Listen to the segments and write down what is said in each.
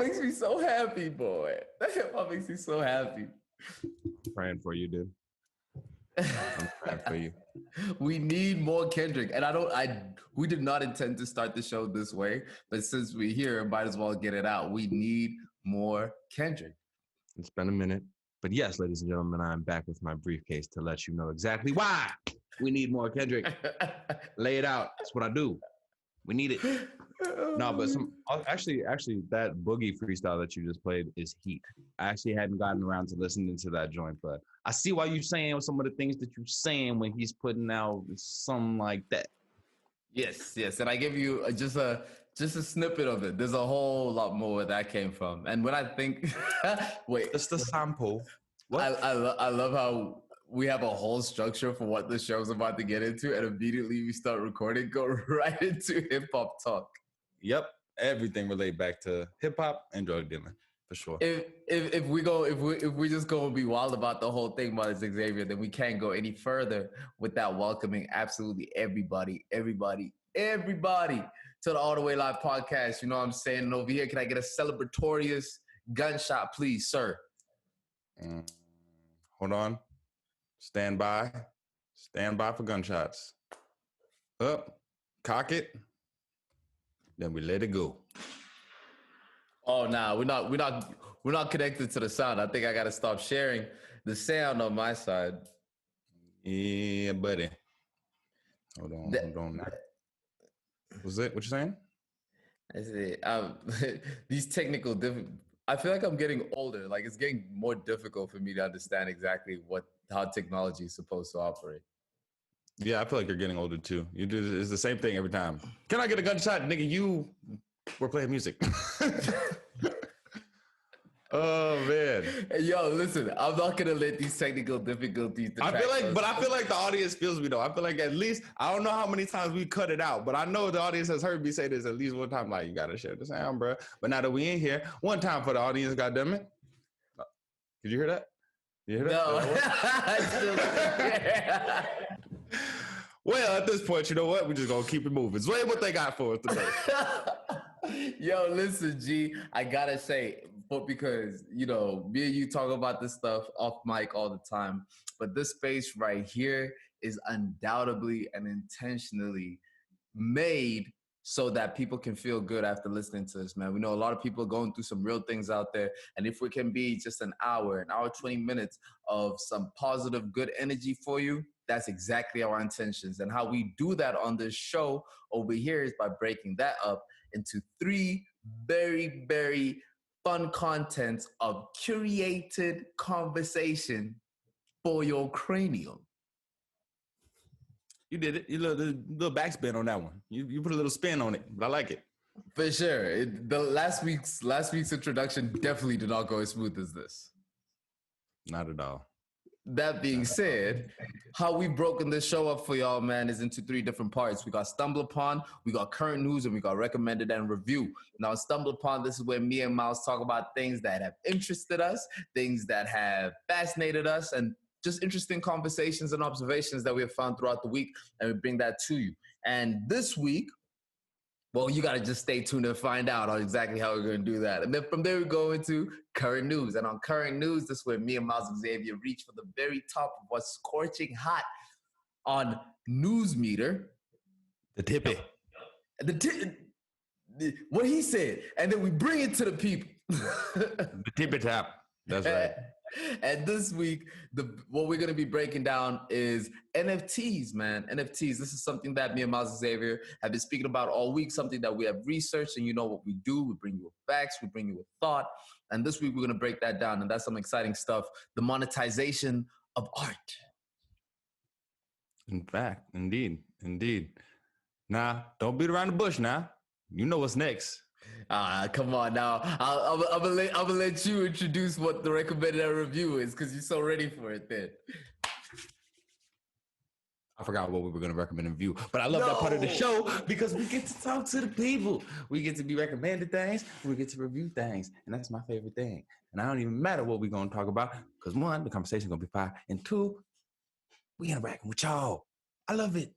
makes me so happy, boy. That hip hop makes me so happy. I'm praying for you, dude. I'm praying for you. We need more Kendrick. And we did not intend to start the show this way, but since we're here, might as well get it out. We need more Kendrick. It's been a minute. But yes, ladies and gentlemen, I'm back with my briefcase to let you know exactly why we need more Kendrick. Lay it out. That's what I do. We need it. No, but actually that boogie freestyle that you just played is heat. I actually hadn't gotten around to listening to that joint, but I see why you're saying some of the things that you're saying when he's putting out something like that. Yes, and I give you just a snippet of it. There's a whole lot more where that came from. And when I think, wait, just the sample. I love how we have a whole structure for what the show's about to get into, and immediately we start recording, go right into hip hop talk. Yep, everything relate back to hip hop and drug dealing for sure. If we just go and be wild about the whole thing about Xavier, then we can't go any further without welcoming absolutely everybody to the All the Way Live podcast. You know what I'm saying? And over here, can I get a celebratorious gunshot, please, sir? Hold on. Stand by for gunshots. Up, cock it. Then we let it go. Oh, nah, we're not connected to the sound. I think I gotta stop sharing the sound on my side. Yeah, buddy. Hold on. Was it? What you saying? I see. These technical I feel like I'm getting older. Like it's getting more difficult for me to understand exactly how technology is supposed to operate. Yeah, I feel like you're getting older too. You do it's the same thing every time. Can I get a gunshot, nigga? We're playing music. Oh man. Yo, listen, I'm not gonna let these technical difficulties. I feel like the audience feels me though. I feel like at least I don't know how many times we cut it out, but I know the audience has heard me say this at least one time. Like, you gotta share the sound, bro. But now that we in here, one time for the audience, goddammit. Did you hear that? You hear that? No, I still Well, at this point, you know what? We're just gonna keep it moving. So, what they got for us today? Yo, listen, G, I gotta say, but because me and you talk about this stuff off mic all the time, but this space right here is undoubtedly and intentionally made so that people can feel good after listening to this, man. We know a lot of people are going through some real things out there, and if we can be just an hour 20 minutes of some positive, good energy for you, that's exactly our intentions. And how we do that on this show over here is by breaking that up into 3 very, very fun contents of curated conversation for your cranium. You did it. You little backspin on that one. You put a little spin on it, but I like it. For sure. The last week's introduction definitely did not go as smooth as this. Not at all. That being said, how we've broken this show up for y'all, man, is into 3 different parts. We got Stumble Upon, we got Current News, and we got Recommended and Review. Now, Stumble Upon, this is where me and Miles talk about things that have interested us, things that have fascinated us, and just interesting conversations and observations that we have found throughout the week, and we bring that to you. And this week, well, you got to just stay tuned and find out on exactly how we're going to do that. And then from there, we go into Current News. And on Current News, this is where me and Miles Xavier reach for the very top of what's scorching hot on News Meter. The tippy. What he said. And then we bring it to the people. The tippy tap. That's right. And this week, what we're going to be breaking down is NFTs, man. NFTs. This is something that me and Miles Xavier have been speaking about all week, something that we have researched. And you know what we do. We bring you with facts. We bring you with thought. And this week, we're going to break that down. And that's some exciting stuff. The monetization of art. In fact, indeed. Nah, don't beat around the bush now. You know what's next. Come on now. I'm gonna let you introduce what the recommended review is because you're so ready for it then. I forgot what we were going to recommend and review, but I love that part of the show because we get to talk to the people. We get to be recommended things. We get to review things. And that's my favorite thing. And I don't even matter what we're going to talk about because 1, the conversation is going to be fire. And 2, we interacting with y'all. I love it.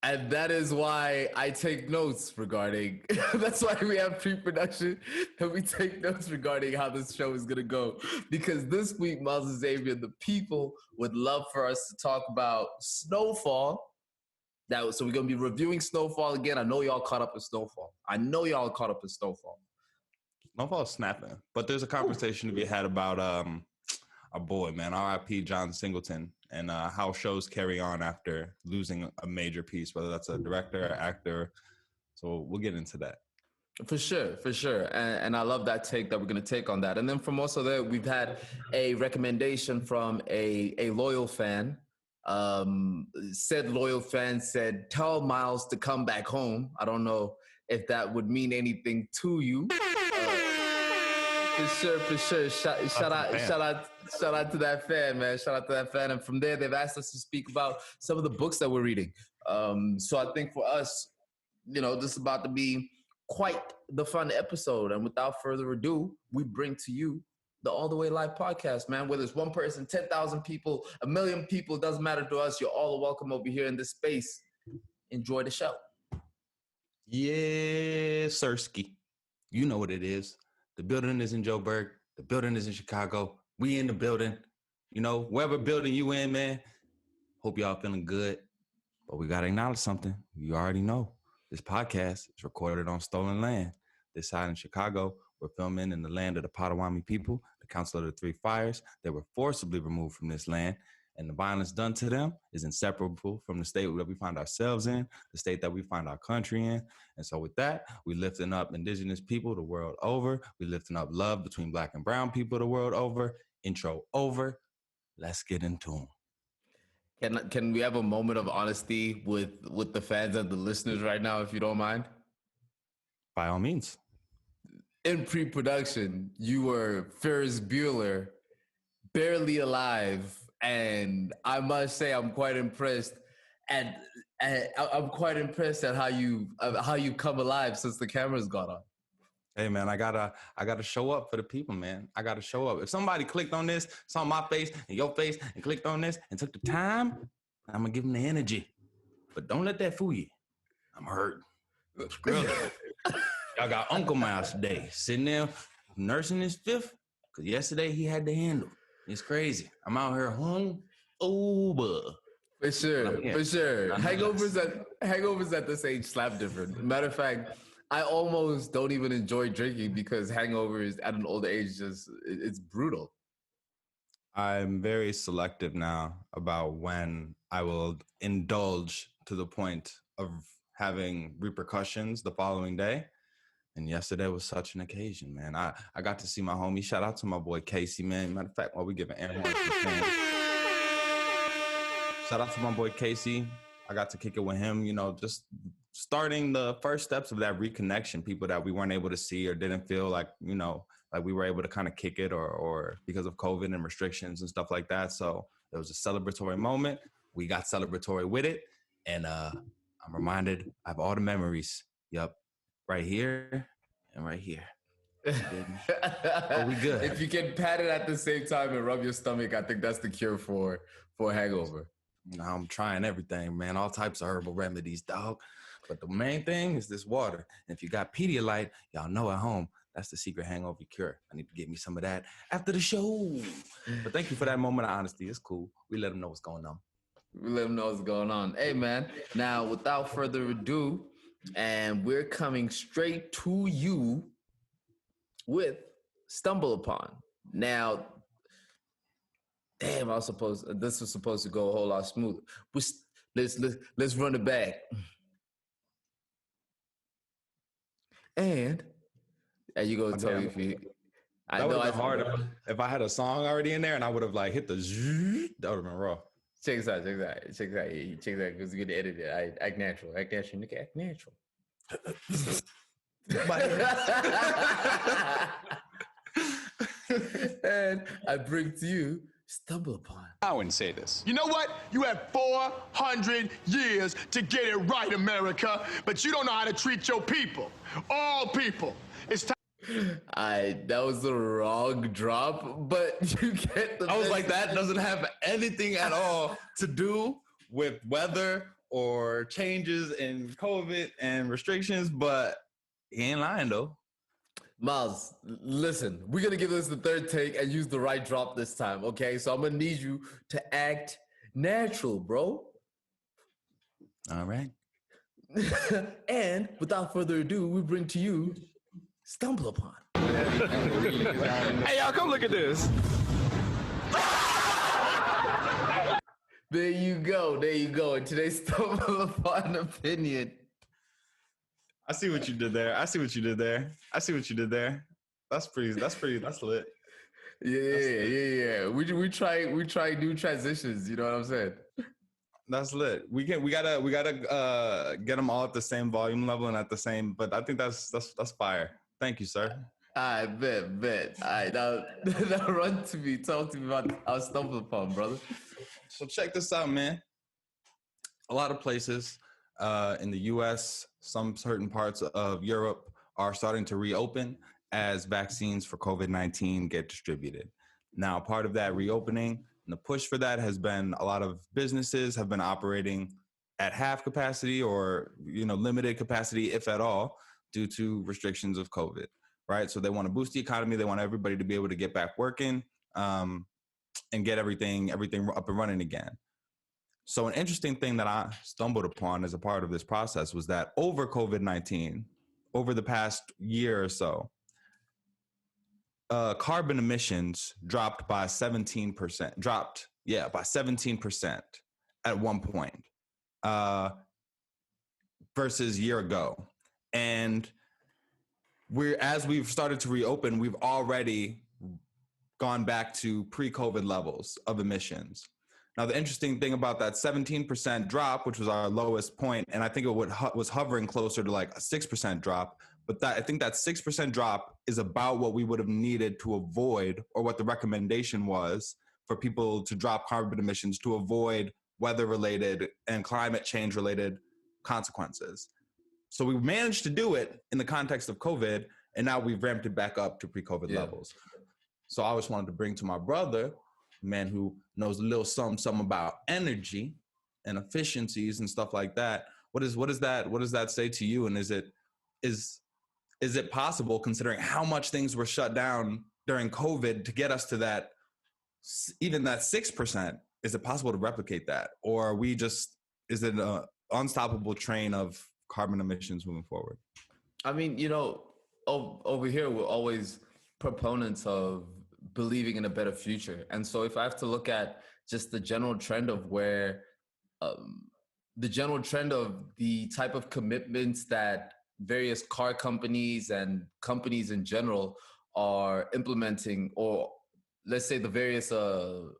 And that is why I take notes regarding, that's why we have pre-production and we take notes regarding how this show is going to go. Because this week, Miles and Xavier, the people would love for us to talk about Snowfall. So we're going to be reviewing Snowfall again. I know y'all caught up with Snowfall. Snowfall's snapping. But there's a conversation to be had about our boy, man, R.I.P. John Singleton, and how shows carry on after losing a major piece, whether that's a director or actor. So we'll get into that. For sure. And I love that take that we're going to take on that. And then from also there, we've had a recommendation from a loyal fan. Said loyal fan said, tell Miles to come back home. I don't know if that would mean anything to you. For sure. Shout out to that fan, man. Shout out to that fan. And from there, they've asked us to speak about some of the books that we're reading. So I think for us, this is about to be quite the fun episode. And without further ado, we bring to you the All the Way Live podcast, man. Whether it's one person, 10,000 people, 1 million people, it doesn't matter to us. You're all welcome over here in this space. Enjoy the show. Yeah, Sirski. You know what it is. The building is in Joburg. The building is in Chicago. We in the building. Wherever building you in, man. Hope y'all feeling good. But we got to acknowledge something. You already know. This podcast is recorded on stolen land. This side in Chicago, we're filming in the land of the Potawatomi people, the Council of the Three Fires. They were forcibly removed from this land, and the violence done to them is inseparable from the state that we find ourselves in, the state that we find our country in. And so with that, we lifting up indigenous people the world over. We lifting up love between Black and brown people the world over. Intro over. Let's get into them. Can we have a moment of honesty with the fans and the listeners right now, if you don't mind? By all means. In pre-production, you were Ferris Bueller, barely alive, and I must say I'm quite impressed. And I'm quite impressed at how you come alive since the camera's got on. Hey man, I gotta show up for the people, man. I gotta show up. If somebody clicked on this, saw my face and your face, and clicked on this and took the time, I'm gonna give them the energy. But don't let that fool you. I'm hurt. Y'all got Uncle Miles today, sitting there nursing his fifth, because yesterday he had to handle. It's crazy. I'm out here hung over. For sure. Hangovers at this age slap different. Matter of fact, I almost don't even enjoy drinking because hangovers at an older age it's brutal. I'm very selective now about when I will indulge to the point of having repercussions the following day. And yesterday was such an occasion, man. I got to see my homie. Shout out to my boy Casey, man. Matter of fact, while we giving air horns to fans. Shout out to my boy Casey. I got to kick it with him, just starting the first steps of that reconnection, people that we weren't able to see or didn't feel like, like we were able to kind of kick it or because of COVID and restrictions and stuff like that. So it was a celebratory moment. We got celebratory with it. And I'm reminded I have all the memories. Yep. Right here and right here. Oh, we good. If you can pat it at the same time and rub your stomach, I think that's the cure for a hangover. I'm trying everything, man. All types of herbal remedies, dog. But the main thing is this water. And if you got Pedialyte, y'all know at home, that's the secret hangover cure. I need to get me some of that after the show. But thank you for that moment of honesty. It's cool. We let them know what's going on. Hey, man. Now, without further ado, and we're coming straight to you with Stumble Upon. Now, damn, this was supposed to go a whole lot smoother. Let's run it back. And you go tell me if you. That would have been hard if I had a song already in there and I would have hit the zzz. That would have been raw. Check that, because you're gonna edit it. I act natural, nigga, act natural. And I bring to you Stumble Upon. I wouldn't say this. You know what? You have 400 years to get it right, America, but you don't know how to treat your people. All people. It's time. That was the wrong drop, but you get the. I was like, that doesn't have anything at all to do with weather or changes in COVID and restrictions, but he ain't lying though. Miles, listen, we're going to give this the third take and use the right drop this time, okay? So I'm going to need you to act natural, bro. All right. And without further ado, we bring to you Stumble Upon. Hey, y'all, come look at this. There you go. There you go. And today's Stumble Upon opinion. I see what you did there. That's lit. Yeah. We try new transitions, you know what I'm saying? That's lit. We gotta get them all at the same volume level and at the same, but I think that's fire. Thank you, sir. I bet. All right, now run to me. Talk to me about our Stumble Upon, brother. So check this out, man. A lot of places in the US, some certain parts of Europe are starting to reopen as vaccines for COVID-19 get distributed. Now, part of that reopening and the push for that has been a lot of businesses have been operating at half capacity or, limited capacity, if at all, due to restrictions of COVID, right? So they want to boost the economy. They want everybody to be able to get back working and get everything up and running again. So an interesting thing that I stumbled upon as a part of this process was that over COVID-19, over the past year or so, carbon emissions dropped by 17%, by 17% at one point versus a year ago. And as we've started to reopen, we've already gone back to pre-COVID levels of emissions. Now, the interesting thing about that 17% drop, which was our lowest point, and I think it was hovering closer to like a 6% drop, but I think that 6% drop is about what we would have needed to avoid, or what the recommendation was for people to drop carbon emissions to avoid weather-related and climate change-related consequences. So we managed to do it in the context of COVID, and now we've ramped it back up to pre-COVID levels. So I always wanted to bring to my brother, a man who knows a little something about energy and efficiencies and stuff like that. What does that say to you? And is it possible, considering how much things were shut down during COVID, to get us to that, even that 6%? Is it possible to replicate that? Or is it an unstoppable train of carbon emissions moving forward? I mean, over here, we're always proponents of believing in a better future. And so if I have to look at just the general trend of the type of commitments that various car companies and companies in general are implementing, or let's say the various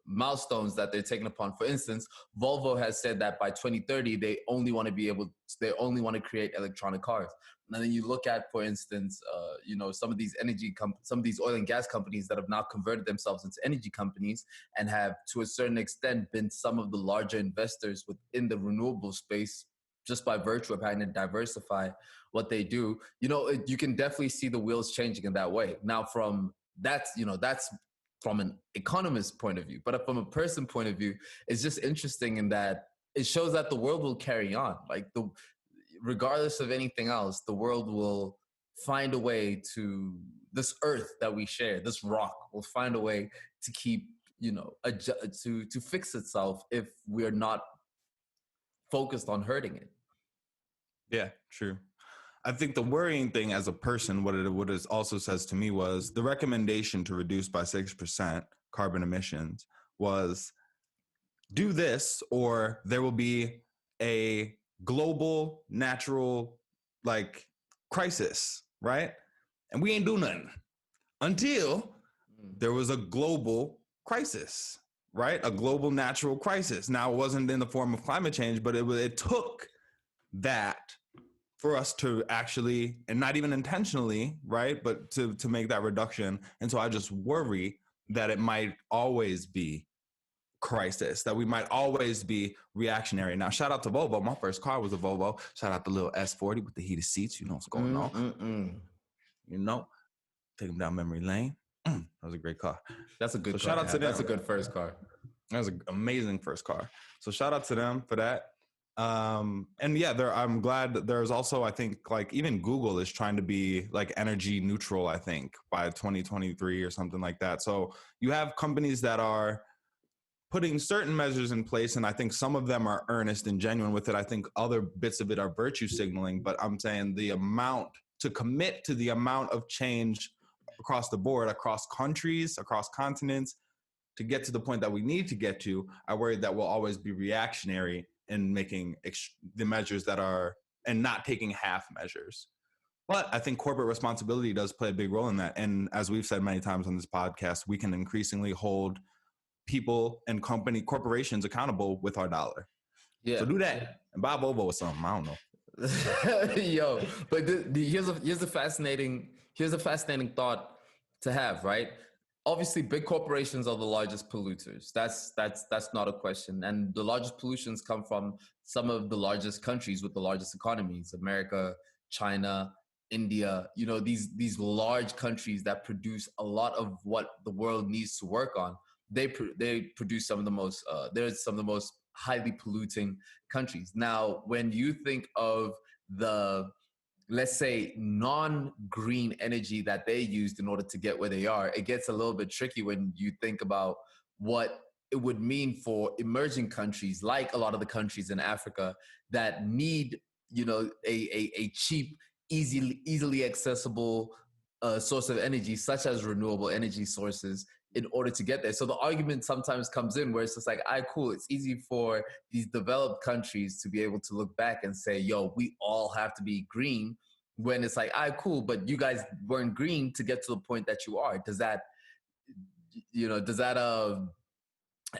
milestones that they're taking upon. For instance, Volvo has said that by 2030, they only want to create electronic cars. And then you look at, for instance, some of these some of these oil and gas companies that have now converted themselves into energy companies and have, to a certain extent, been some of the larger investors within the renewable space, just by virtue of having to diversify what they do. You can definitely see the wheels changing in that way. Now, that's from an economist point of view, but from a person point of view, it's just interesting in that it shows that the world will carry on. Regardless of anything else, the world will find a way to, this earth that we share, this rock will find a way to keep, to fix itself if we're not focused on hurting it. Yeah, true. I think the worrying thing as a person, what it also says to me was the recommendation to reduce by 6% carbon emissions was do this or there will be a global natural crisis, right? And we ain't do nothing until there was a global crisis, right? A global natural crisis. Now, it wasn't in the form of climate change, but it took that for us to actually, and not even intentionally, right, but to make that reduction. And so I just worry that it might always be crisis, that we might always be reactionary. Now, shout out to Volvo. My first car was a Volvo. Shout out the little S40 with the heated seats. You know what's going on. Take them down memory lane. That was a great car. That's a good car. Shout out to them. That's a good first car. That was an amazing first car. So shout out to them for that. And yeah, I'm glad that there's also, I think, like even Google is trying to be like energy neutral, I think by 2023 or something like that. So you have companies that are putting certain measures in place, and I think some of them are earnest and genuine with it. I think other bits of it are virtue signaling, but I'm saying the amount to commit to the amount of change across the board, across countries, across continents, to get to the point that we need to get to, I worry that we'll always be reactionary in making the measures that are, and not taking half measures. But I think corporate responsibility does play a big role in that. And as we've said many times on this podcast, we can increasingly hold people and corporations accountable with our dollar. Yeah. So do that and buy Volvo or something. I don't know. Yo, but here's a fascinating thought to have, right? Obviously, big corporations are the largest polluters. That's not a question. And the largest pollutions come from some of the largest countries with the largest economies: America, China, India. You know, these large countries that produce a lot of what the world needs to work on. They produce some of the most. There's some of the most highly polluting countries. Now, when you think of the, let's say, non-green energy that they used in order to get where they are, it gets a little bit tricky when you think about what it would mean for emerging countries, like a lot of the countries in Africa that need, you know, a cheap, easily accessible source of energy, such as renewable energy sources, in order to get there. So the argument sometimes comes in where it's just like, cool, it's easy for these developed countries to be able to look back and say, yo, we all have to be green, when it's like, cool, but you guys weren't green to get to the point that you are. Does that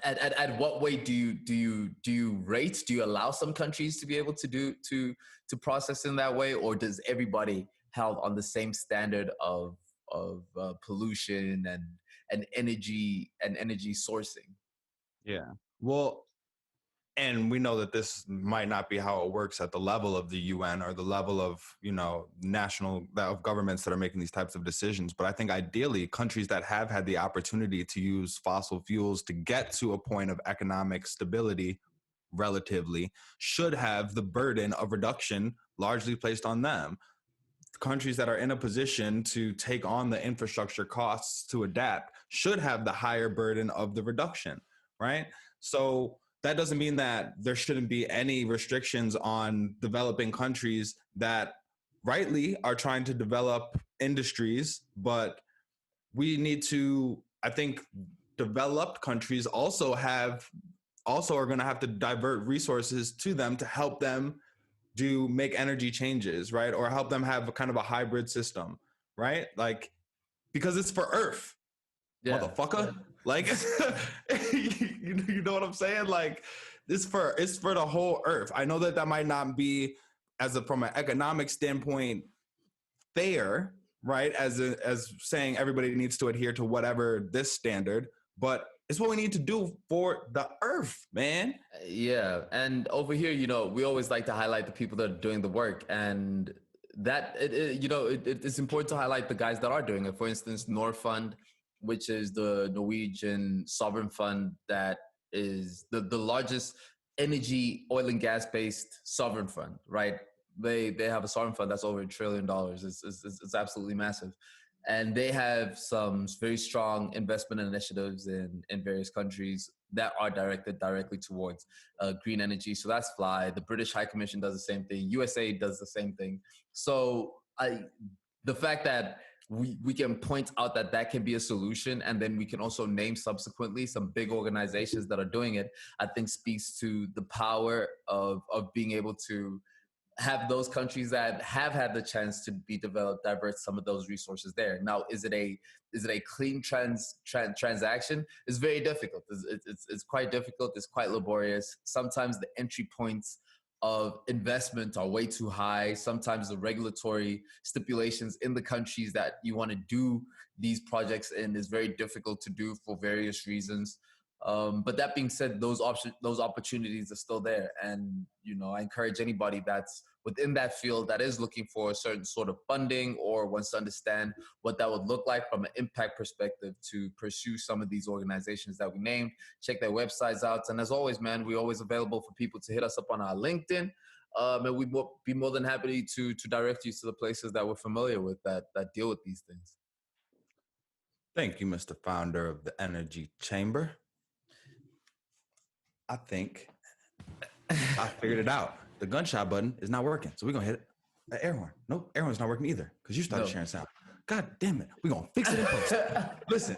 at what way do you rate? Do you allow some countries to be able to process in that way, or does everybody held on the same standard of pollution and energy sourcing? Yeah. Well, and we know that this might not be how it works at the level of the UN or the level of, you know, national of governments that are making these types of decisions. But I think ideally countries that have had the opportunity to use fossil fuels to get to a point of economic stability relatively should have the burden of reduction largely placed on them. Countries that are in a position to take on the infrastructure costs to adapt should have the higher burden of the reduction, right? So that doesn't mean that there shouldn't be any restrictions on developing countries that rightly are trying to develop industries, but we need to, I think, developed countries also are going to have to divert resources to them to help them make energy changes, right? Or help them have a kind of a hybrid system, right? Like, because it's for Earth, motherfucker. Yeah. Like, you know what I'm saying? Like, it's for the whole Earth. I know that might not be from an economic standpoint fair, right? As saying everybody needs to adhere to whatever this standard, but it's what we need to do for the Earth, man. Yeah. And over here, you know, we always like to highlight the people that are doing the work, and that it's important to highlight the guys that are doing it. For instance, Norfund, which is the Norwegian sovereign fund that is the largest energy, oil and gas based sovereign fund, right? They have a sovereign fund that's over $1 trillion. It's absolutely massive. And they have some very strong investment initiatives in various countries that are directed directly towards green energy. So that's FLY. The British High Commission does the same thing. USA does the same thing. So the fact that we can point out that can be a solution, and then we can also name subsequently some big organizations that are doing it, I think speaks to the power of being able to have those countries that have had the chance to be developed divert some of those resources there. Now, is it a clean transaction? It's very difficult. It's quite difficult. It's quite laborious. Sometimes the entry points of investment are way too high. Sometimes the regulatory stipulations in the countries that you want to do these projects in is very difficult to do for various reasons. But that being said, those opportunities are still there, and I encourage anybody that's within that field that is looking for a certain sort of funding or wants to understand what that would look like from an impact perspective to pursue some of these organizations that we named. Check their websites out, and as always, man, we're always available for people to hit us up on our LinkedIn. And we'd be more than happy to direct you to the places that we're familiar with that deal with these things. Thank you, Mr. Founder of the Energy Chamber. I think I figured it out. The gunshot button is not working, so we're gonna hit it. The air horn. Nope, air horn's not working either because you started sharing sound. God damn it, we're gonna fix it in post. Listen,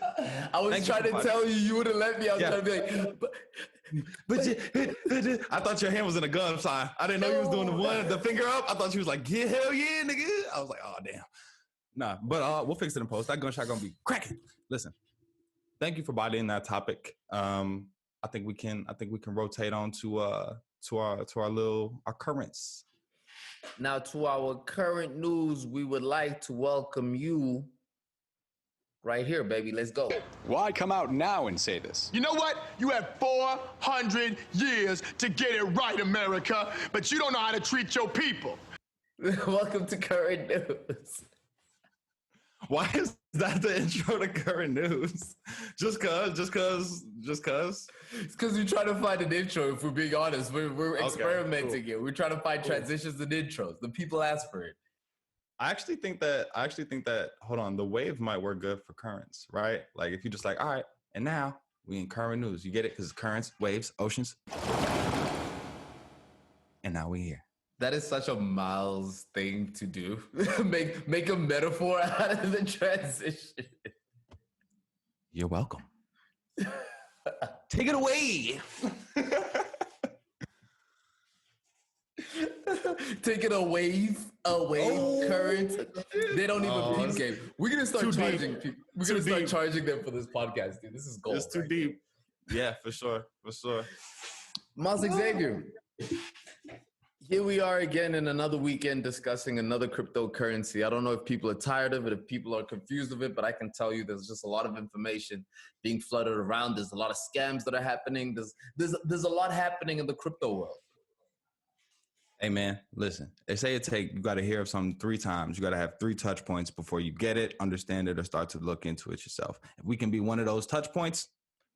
I was trying to tell you, you wouldn't let me. I was trying to be like, but I thought your hand was in a gun sign. I didn't know you was doing the finger up. I thought you was like, yeah, hell yeah, nigga. I was like, oh damn. Nah, but we'll fix it in post. That gunshot gonna be cracking. Listen, thank you for bodying that topic. I think we can rotate on to our currents. Now to our current news, we would like to welcome you right here, baby. Let's go. Why come out now and say this? You know what? You have 400 years to get it right, America, but you don't know how to treat your people. Welcome to current news. Why is that the intro to current news? Just cause? It's because we try to find an intro, if we're being honest. We're experimenting here. We're trying to find transitions and intros. The people ask for it. I actually think that, hold on, the wave might work good for currents, right? Like if you just like, all right, and now we in current news. You get it? Because currents, waves, oceans. And now we here. That is such a Miles thing to do. make a metaphor out of the transition. You're welcome. Take it away. Taking a wave, current. They don't even peep game. We're gonna start charging people. We're gonna start charging them for this podcast, dude. This is gold. It's too deep. Yeah, for sure. Miles Xavier. Here we are again in another weekend discussing another cryptocurrency. I don't know if people are tired of it, if people are confused of it, but I can tell you there's just a lot of information being flooded around. There's a lot of scams that are happening. There's a lot happening in the crypto world. Hey man, listen, they say you got to hear of something 3 times. You got to have 3 touch points before you get it, understand it, or start to look into it yourself. If we can be one of those touch points,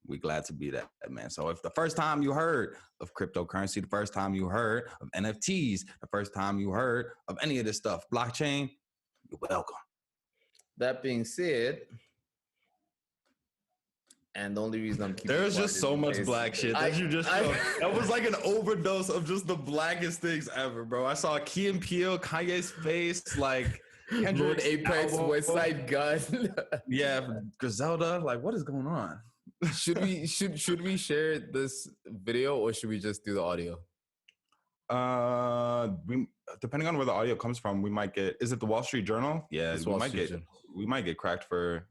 we're glad to be that, man. So if the first time you heard of cryptocurrency, the first time you heard of NFTs, the first time you heard of any of this stuff, blockchain, you're welcome. That being said, and the only reason I'm keeping there's just so much black shit that you just that was like an overdose of just the blackest things ever, bro. I saw Key and Peele, Kanye's face, like Lord Apex, West Side Gun. Yeah, Griselda. Like, what is going on? Should we share this video or should we just do the audio? We depending on where the audio comes from, we might get. Is it the Wall Street Journal? Yeah, we might get cracked for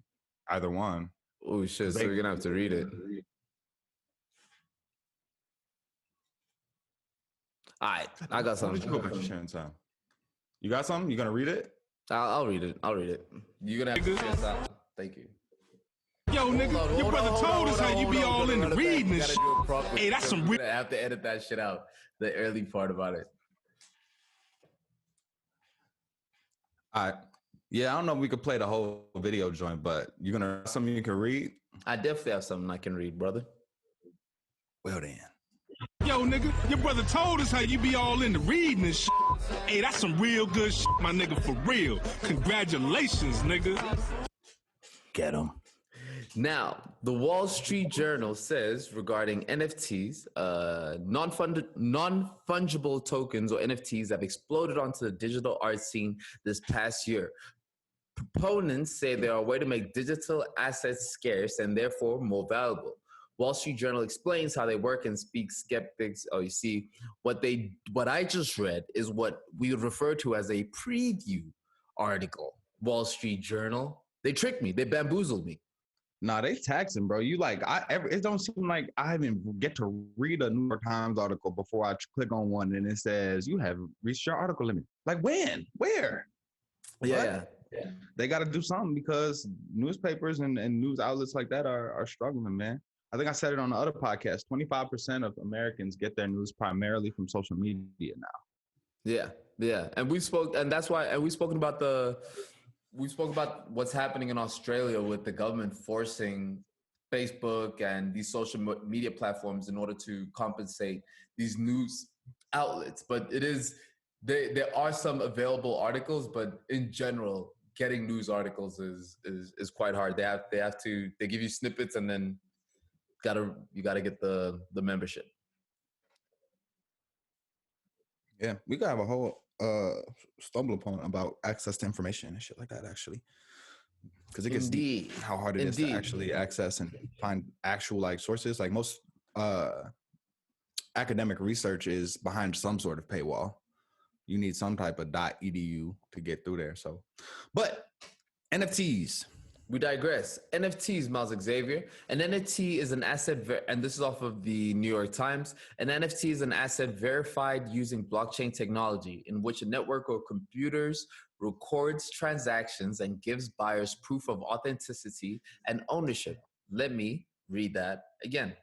either one. Oh shit! So we're gonna have to read it. All right, I got something. Go back to sharing time. You got something? You gonna read it? I'll read it. You're gonna have to share time. Thank you. Yo, nigga, your brother told us how you be all in the reading and shit. Hey, that's some real. I have to edit that shit out. The early part about it. All right. Yeah, I don't know if we could play the whole video joint, but you gonna have something you can read? I definitely have something I can read, brother. Well then. Yo, nigga, your brother told us how you be all in the reading and shit. Hey, that's some real good shit, my nigga, for real. Congratulations, nigga. Get him. Now, the Wall Street Journal says regarding NFTs, non-fungible tokens or NFTs have exploded onto the digital art scene this past year. Proponents say they are a way to make digital assets scarce and therefore more valuable. Wall Street Journal explains how they work and speaks skeptics. Oh, you see, what I just read is what we would refer to as a preview article. Wall Street Journal, they tricked me, they bamboozled me. Nah, they taxing, bro. You like, it don't seem like I even get to read a New York Times article before I click on one and it says you have reached your article limit. Like when? Where? Yeah. They got to do something because newspapers and news outlets like that are struggling, man. I think I said it on the other podcast. 25% of Americans get their news primarily from social media now. Yeah, yeah, and that's why, and we spoke about what's happening in Australia with the government forcing Facebook and these social media platforms in order to compensate these news outlets. But there are some available articles, but in general, getting news articles is quite hard. They give you snippets and then you gotta get the membership. Yeah, we could have a whole stumble upon about access to information and shit like that, actually, because it gets deep Indeed, how hard it is to actually access and find actual like sources. Like most academic research is behind some sort of paywall. You need some type of .edu to get through there. So, but NFTs. We digress. NFTs, Miles Xavier. An NFT is an asset, and this is off of the New York Times. An NFT is an asset verified using blockchain technology in which a network of computers records transactions and gives buyers proof of authenticity and ownership. Let me read that again.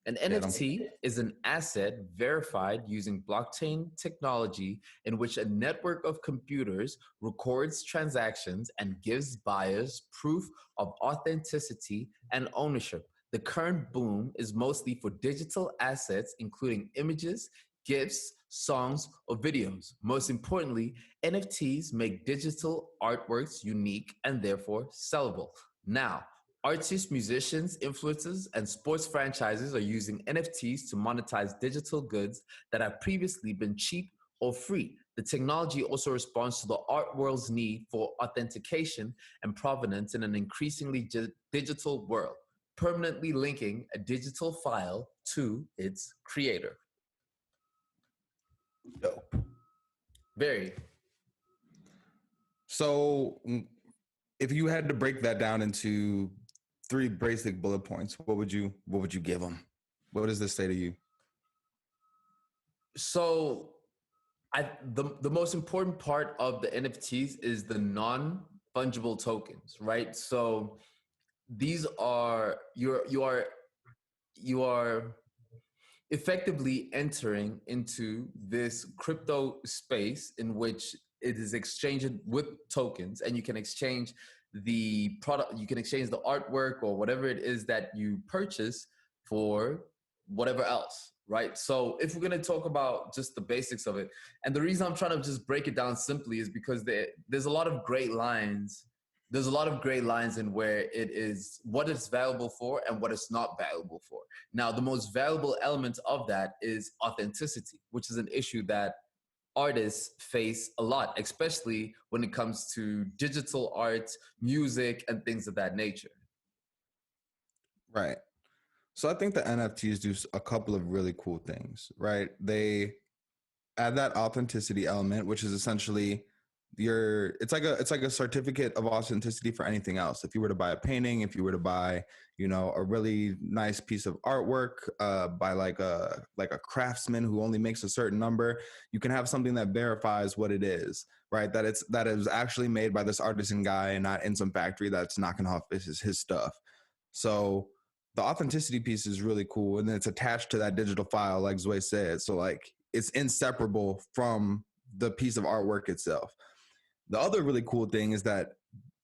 An NFT is an asset verified using blockchain technology in which a network of computers records transactions and gives buyers proof of authenticity and ownership. The current boom is mostly for digital assets, including images, GIFs, songs, or videos. Most importantly, NFTs make digital artworks unique and therefore sellable. Now, artists, musicians, influencers, and sports franchises are using NFTs to monetize digital goods that have previously been cheap or free. The technology also responds to the art world's need for authentication and provenance in an increasingly digital world, permanently linking a digital file to its creator. Dope. Very. So, if you had to break that down into 3 basic bullet points, what would you give them? What does this say to you? So the most important part of the NFTs is the non-fungible tokens, right? So these are you are effectively entering into this crypto space in which it is exchanged with tokens, and you can exchange the product, you can exchange the artwork or whatever it is that you purchase for whatever else, right? So if we're going to talk about just the basics of it, and the reason I'm trying to just break it down simply is because there's a lot of great lines. There's a lot of great lines in where it is what it's valuable for and what it's not valuable for. Now, the most valuable element of that is authenticity, which is an issue that artists face a lot, especially when it comes to digital art, music, and things of that nature. Right. So I think the NFTs do a couple of really cool things, right? They add that authenticity element, which is essentially it's like a certificate of authenticity for anything else. If you were to buy a painting, if you were to buy, a really nice piece of artwork by like a craftsman who only makes a certain number, you can have something that verifies what it is, right? That it was actually made by this artisan guy and not in some factory that's knocking off his stuff. So the authenticity piece is really cool, and then it's attached to that digital file, like Zoe said. So like it's inseparable from the piece of artwork itself. The other really cool thing is that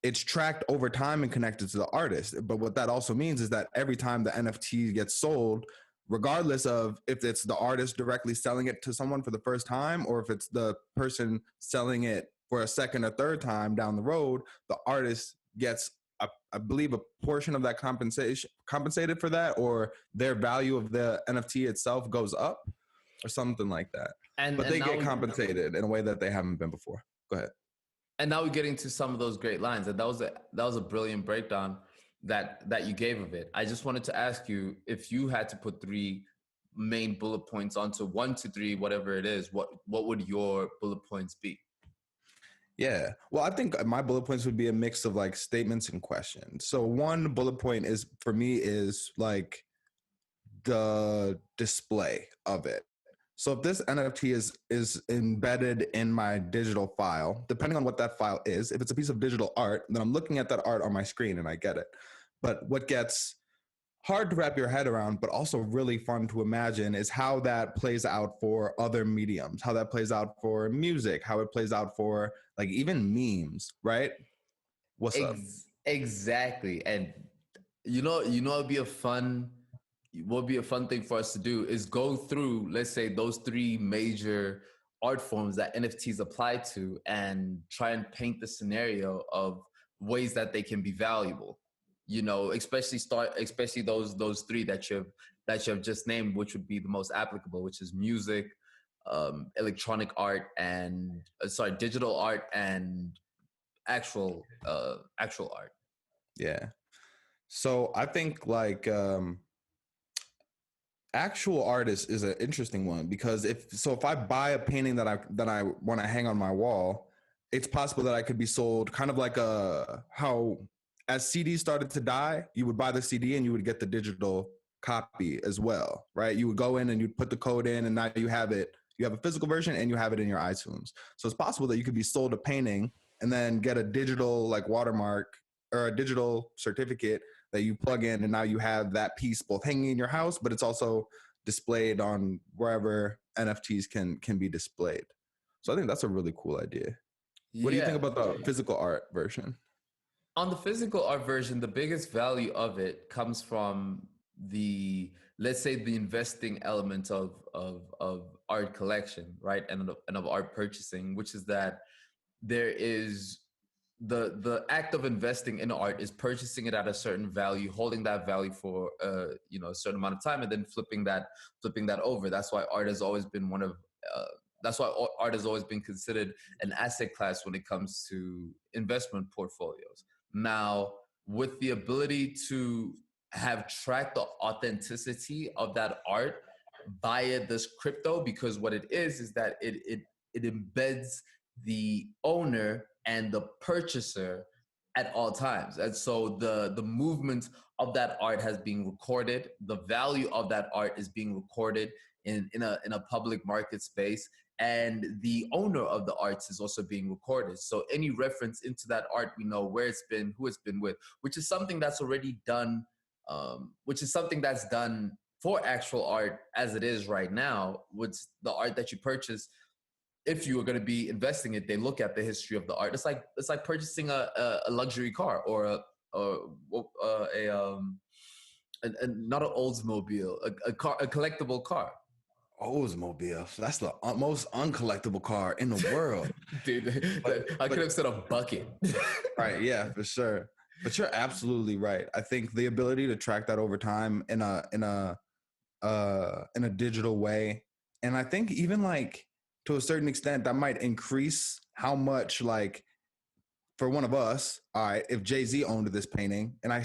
it's tracked over time and connected to the artist. But what that also means is that every time the NFT gets sold, regardless of if it's the artist directly selling it to someone for the first time, or if it's the person selling it for a second or third time down the road, the artist gets, I believe, a portion of that compensated for that, or their value of the NFT itself goes up or something like that. But they get compensated in a way that they haven't been before. Go ahead. And now we're getting to some of those great lines. And that was a brilliant breakdown that you gave of it. I just wanted to ask you, if you had to put 3 main bullet points onto 1 to 3, whatever it is, what would your bullet points be? Yeah. Well, I think my bullet points would be a mix of like statements and questions. So 1 bullet point is for me is like the display of it. So if this NFT is embedded in my digital file, depending on what that file is, if it's a piece of digital art, then I'm looking at that art on my screen and I get it. But what gets hard to wrap your head around, but also really fun to imagine is how that plays out for other mediums, how that plays out for music, how it plays out for like even memes, right? What's up? Exactly. And it'd be a fun what would be a fun thing for us to do is go through, let's say, those three major art forms that NFTs apply to and try and paint the scenario of ways that they can be valuable. Especially those three that you've just named, which would be the most applicable, which is music, electronic art, and digital art and actual art. Yeah. So I think like actual artist is an interesting one because if I buy a painting that I want to hang on my wall, it's possible that I could be sold kind of like how as CDs started to die, you would buy the CD and you would get the digital copy as well, right? You would go in and you'd put the code in and now you have it. You have a physical version and you have it in your iTunes. So it's possible that you could be sold a painting and then get a digital like watermark or a digital certificate that you plug in, and now you have that piece both hanging in your house, but it's also displayed on wherever NFTs can be displayed. So I think that's a really cool idea. What do you think about the physical art version? On the physical art version, the biggest value of it comes from let's say the investing element of art collection, right, and of art purchasing, which is that there is the act of investing in art is purchasing it at a certain value, holding that value for a certain amount of time, and then flipping that over. That's why art has always been art has always been considered an asset class when it comes to investment portfolios. Now, with the ability to have tracked the authenticity of that art via this crypto, because what it is that it embeds the owner and the purchaser at all times. And so the movement of that art has been recorded. The value of that art is being recorded in a public market space. And the owner of the arts is also being recorded. So any reference into that art, we know where it's been, who it's been with, which is something that's already done, for actual art as it is right now. Which the art that you purchase, if you are going to be investing it, they look at the history of the art. It's like purchasing a luxury car or not an Oldsmobile, a collectible car. Oldsmobile. That's the most uncollectible car in the world. Dude, I could have said a bucket. Right, yeah, for sure. But you're absolutely right. I think the ability to track that over time in a digital way, and I think even like to a certain extent that might increase how much, like, for one of us, all right, if Jay-Z owned this painting and I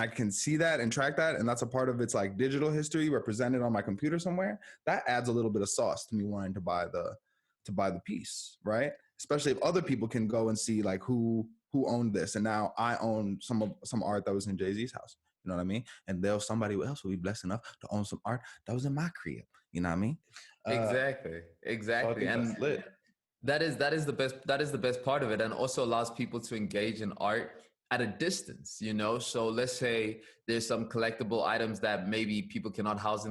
can see that and track that, and that's a part of its like digital history represented on my computer somewhere, that adds a little bit of sauce to me wanting to buy the piece, right? Especially if other people can go and see like who owned this, and now I own some art that was in Jay-Z's house. You know what I mean? And somebody else will be blessed enough to own some art that was in my crib. You know what I mean? Exactly. So and lit. That is the best part of it, and also allows people to engage in art at a distance. So let's say there's some collectible items that maybe people cannot house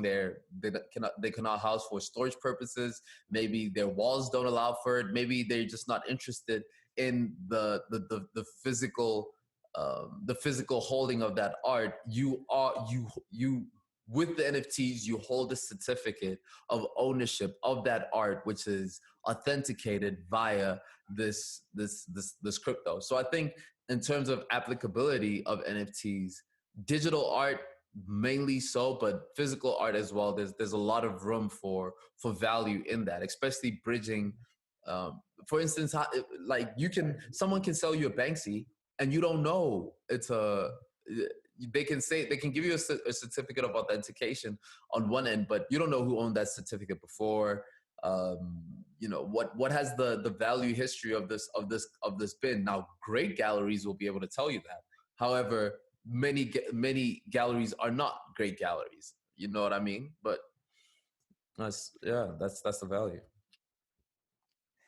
they cannot house for storage purposes. Maybe their walls don't allow for it. Maybe they're just not interested in the physical holding of that art. You with the NFTs, you hold a certificate of ownership of that art, which is authenticated via this crypto. So I think in terms of applicability of NFTs, digital art mainly so, but physical art as well. There's a lot of room for value in that, especially bridging. For instance, someone can sell you a Banksy, and you don't know they can give you a certificate of authentication on one end, but you don't know who owned that certificate before. What has the value history of this been. Now, great galleries will be able to tell you that. However, many galleries are not great galleries. You know what I mean? But that's the value.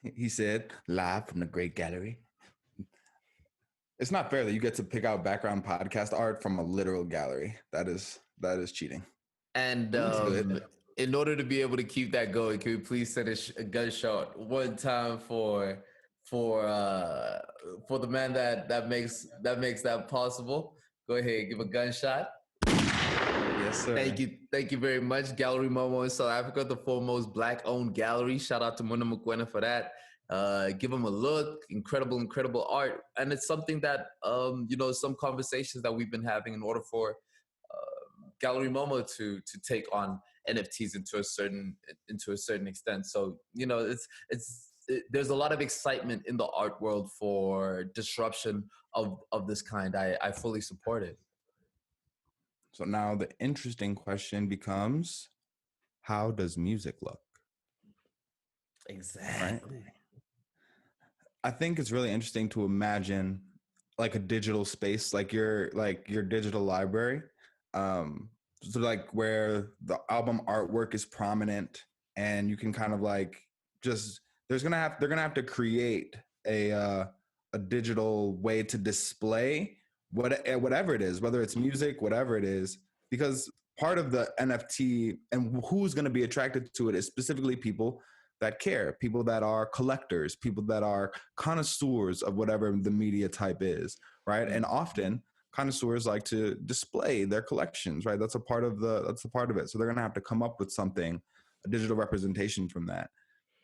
He said, live from the Great Gallery. It's not fair that you get to pick out background podcast art from a literal gallery. That is That is cheating. And That's good. in order to be able to keep that going, can we please send a gunshot one time for the man that makes that possible? Go ahead, give a gunshot. Yes, sir. Thank you very much, Gallery Momo in South Africa, the foremost Black-owned gallery. Shout out to Muna Mukwena for that. Give them a look, incredible art, and it's something that some conversations that we've been having in order for Gallery Momo to take on NFTs into a certain extent. So there's a lot of excitement in the art world for disruption of this kind. I fully support it. So now the interesting question becomes, how does music look? Exactly. Right? I think it's really interesting to imagine like a digital space, like your digital library, so like where the album artwork is prominent, and you can kind of like just they're gonna have to create a digital way to display whatever it is, whether it's music, whatever it is, because part of the NFT and who's going to be attracted to it is specifically people that care, people that are collectors, people that are connoisseurs of whatever the media type is, right? And often connoisseurs like to display their collections, right? That's a part of it. So they're going to have to come up with something, a digital representation from that.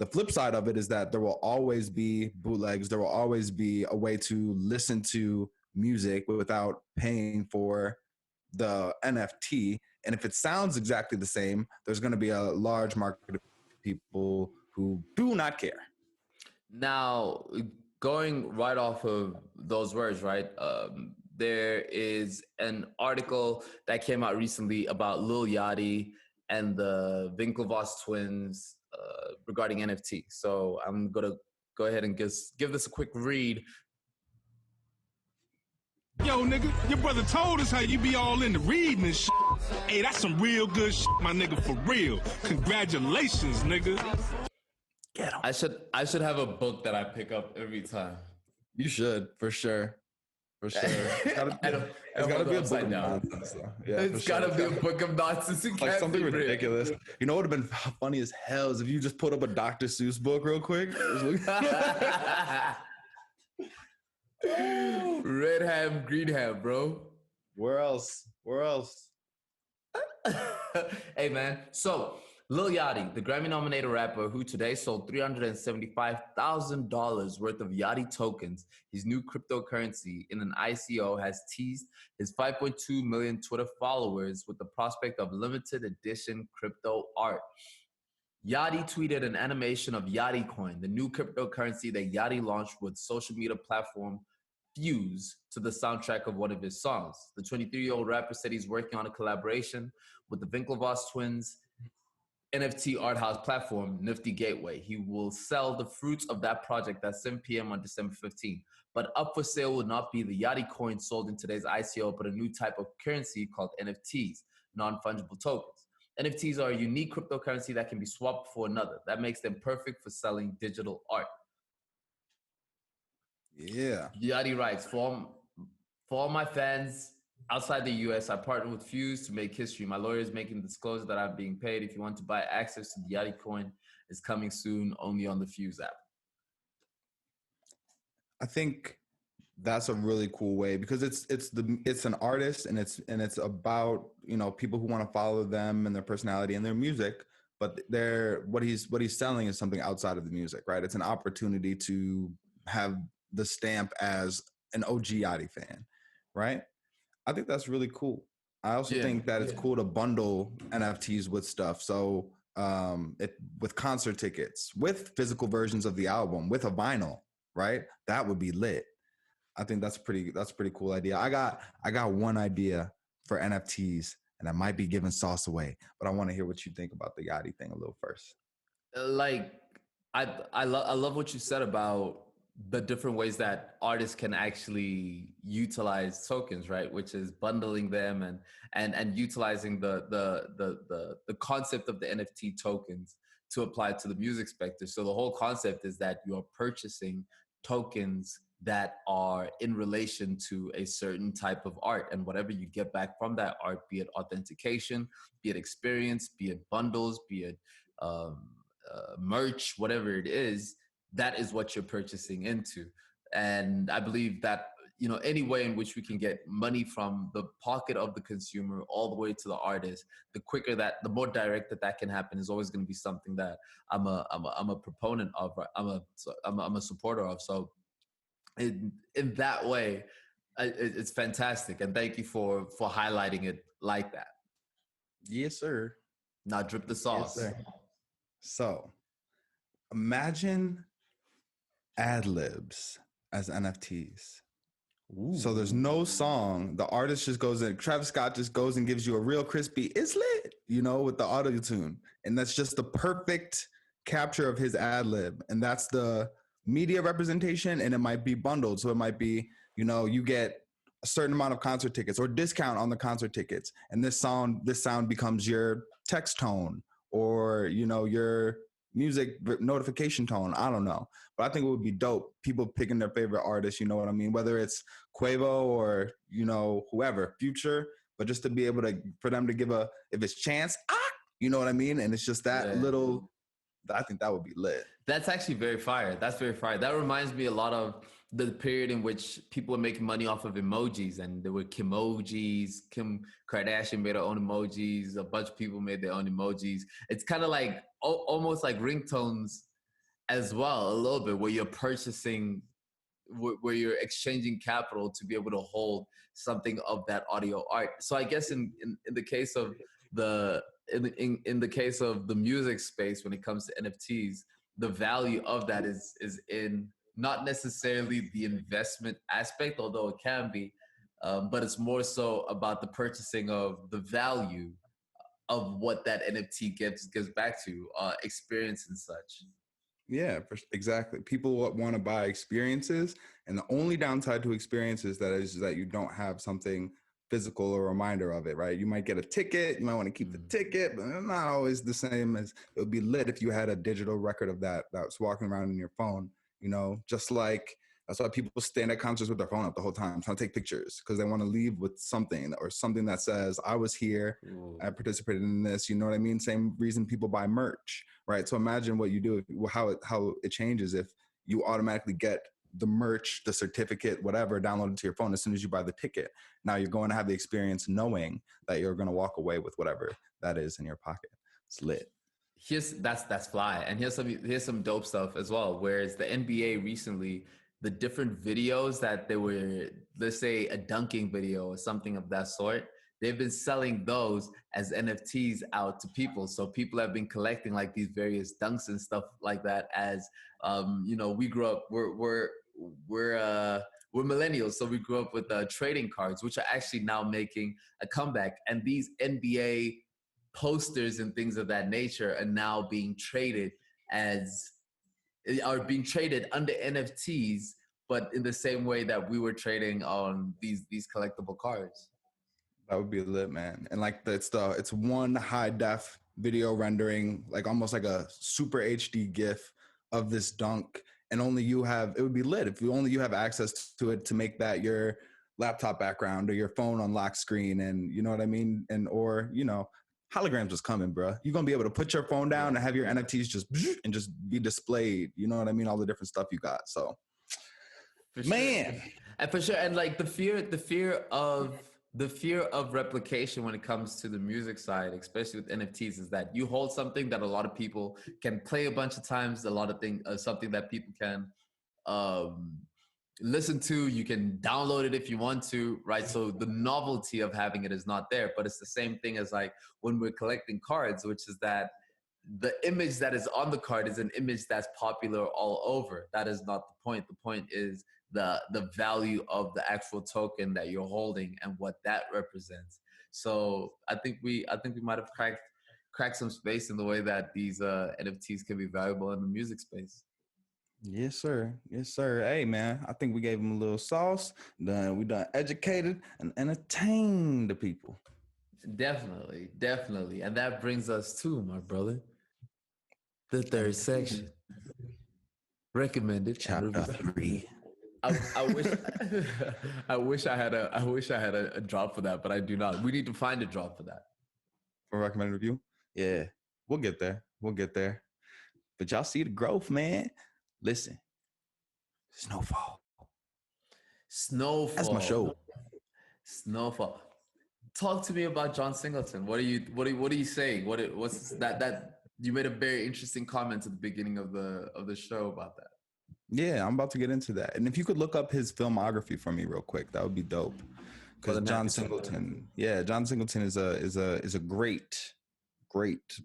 The flip side of it is that there will always be bootlegs. There will always be a way to listen to music without paying for the NFT. And if it sounds exactly the same, there's going to be a large market of people who do not care. Now, going right off of those words, right? There is an article that came out recently about Lil Yachty and the Winklevoss twins regarding NFT. So I'm gonna go ahead and give this a quick read. Yo, nigga, your brother told us how you be all into reading and shit. Hey, that's some real good shit, my nigga, for real. Congratulations, nigga. Get 'em. I should have a book that I pick up every time. You should, for sure. For sure. It's gotta be a book of nonsense, though. Yeah, it's gotta be a book of nonsense. Like something ridiculous. You know what would have been funny as hell is if you just put up a Dr. Seuss book real quick. Red ham, green ham, bro. Where else? Hey, man. So, Lil Yachty, the Grammy-nominated rapper who today sold $375,000 worth of Yachty tokens, his new cryptocurrency, in an ICO, has teased his 5.2 million Twitter followers with the prospect of limited edition crypto art. Yachty tweeted an animation of Yachty Coin, the new cryptocurrency that Yachty launched with social media platform Fuse, to the soundtrack of one of his songs. The 23-year-old rapper said he's working on a collaboration with the Winklevoss twins NFT art house platform, Nifty Gateway. He will sell the fruits of that project at 7 p.m. on December 15th. But up for sale will not be the Yachty coin sold in today's ICO, but a new type of currency called NFTs, non-fungible tokens. NFTs are a unique cryptocurrency that can be swapped for another. That makes them perfect for selling digital art. Yeah. Yachty writes, for all my fans outside the US, I partnered with Fuse to make history. My lawyer is making the disclosure that I'm being paid. If you want to buy access to the Yachty coin, it's coming soon, only on the Fuse app. I think that's a really cool way because it's an artist and it's about, you know, people who want to follow them and their personality and their music, but what he's selling is something outside of the music, right? It's an opportunity to have the stamp as an OG Yachty fan, right? I think that's really cool. I also think that it's cool to bundle NFTs with stuff. So with concert tickets, with physical versions of the album, with a vinyl, right? That would be lit. I think that's a pretty cool idea. I got one idea for NFTs, and I might be giving sauce away, but I want to hear what you think about the Yachty thing a little first. Like, I love what you said about the different ways that artists can actually utilize tokens, right? Which is bundling them and utilizing the concept of the NFT tokens to apply to the music sector. So the whole concept is that you're purchasing tokens that are in relation to a certain type of art. And whatever you get back from that art, be it authentication, be it experience, be it bundles, be it merch, whatever it is, that is what you're purchasing into. And I believe that, you know, any way in which we can get money from the pocket of the consumer all the way to the artist, the quicker that, the more direct that can happen, is always going to be something that I'm a proponent of. I'm a supporter of. So in that way, it's fantastic, and thank you for highlighting it like that. Yes, sir. Now drip the sauce. Yes, sir. So imagine ad libs as NFTs. Ooh. So there's no song. The artist just goes in. Travis Scott just goes and gives you a real crispy, it's lit, you know, with the auto tune. And that's just the perfect capture of his ad lib. And that's the media representation. And it might be bundled. So it might be, you know, you get a certain amount of concert tickets or discount on the concert tickets. And this sound becomes your text tone, or, you know, your music notification tone. I don't know. But I think it would be dope. People picking their favorite artists, you know what I mean? Whether it's Quavo or, you know, whoever, Future, but just to be able to, for them to give a, if it's Chance, you know what I mean? And it's just that little, I think that would be lit. That's actually very fire. That's very fire. That reminds me a lot of the period in which people were making money off of emojis, and there were Kimojis. Kim Kardashian made her own emojis. A bunch of people made their own emojis. It's kind of like almost like ringtones as well, a little bit, where you're purchasing, where you're exchanging capital to be able to hold something of that audio art. So I guess in the case of in the case of the music space, when it comes to NFTs, the value of that is in not necessarily the investment aspect, although it can be, but it's more so about the purchasing of the value of what that NFT gives back to experience and such. Yeah, exactly. People want to buy experiences, and the only downside to experiences is that you don't have something physical or reminder of it, right? You might get a ticket, you might want to keep the ticket, but it's not always the same as it would be lit if you had a digital record of that's walking around in your phone, you know, just like that's why people stand at concerts with their phone up the whole time, trying to take pictures, because they want to leave with something, or something that says, I was here, I participated in this, you know what I mean? Same reason people buy merch, right? So imagine what you do, how it changes if you automatically get the merch, the certificate, whatever, downloaded to your phone as soon as you buy the ticket. Now you're going to have the experience knowing that you're going to walk away with whatever that is in your pocket. It's lit. That's fly. And here's some dope stuff as well. Whereas the NBA recently, the different videos that they were, let's say a dunking video or something of that sort, they've been selling those as NFTs out to people. So people have been collecting like these various dunks and stuff like that. As you know, we grew up, we're millennials, so we grew up with trading cards, which are actually now making a comeback. And these NBA posters and things of that nature are now being traded under NFTs, but in the same way that we were trading on these collectible cards. That would be lit, man. And like it's one high def video rendering, like almost like a super HD GIF of this dunk, and only you have, it would be lit if you have access to it, to make that your laptop background or your phone on lock screen, and you know what I mean? And, or, you know, holograms is coming, bro. You're going to be able to put your phone down and have your NFTs just be displayed. You know what I mean? All the different stuff you got. So, for man. Sure. And for sure. And like the fear of replication when it comes to the music side, especially with NFTs, is that you hold something that a lot of people can play a bunch of times, something that people can listen to, you can download it if you want to, right? So the novelty of having it is not there. But it's the same thing as like when we're collecting cards, which is that the image that is on the card is an image that's popular all over. That is not the point. The point is the value of the actual token that you're holding and what that represents. So I think we might have cracked some space in the way that these NFTs can be valuable in the music space. Yes, sir. Yes, sir. Hey, man, I think we gave them a little sauce. We done educated and entertained the people. Definitely. And that brings us to, my brother, the third section. Recommended Chapter 3. I wish I wish I had a drop for that, but I do not. We need to find a drop for that. For recommended review. Yeah, we'll get there. We'll get there. But y'all see the growth, man. Listen, Snowfall. Snowfall. That's my show. Snowfall. Talk to me about John Singleton. What are you saying? What's that you made a very interesting comment at the beginning of the show about that. Yeah, I'm about to get into that. And if you could look up his filmography for me real quick, that would be dope. Because John Singleton, John Singleton is a great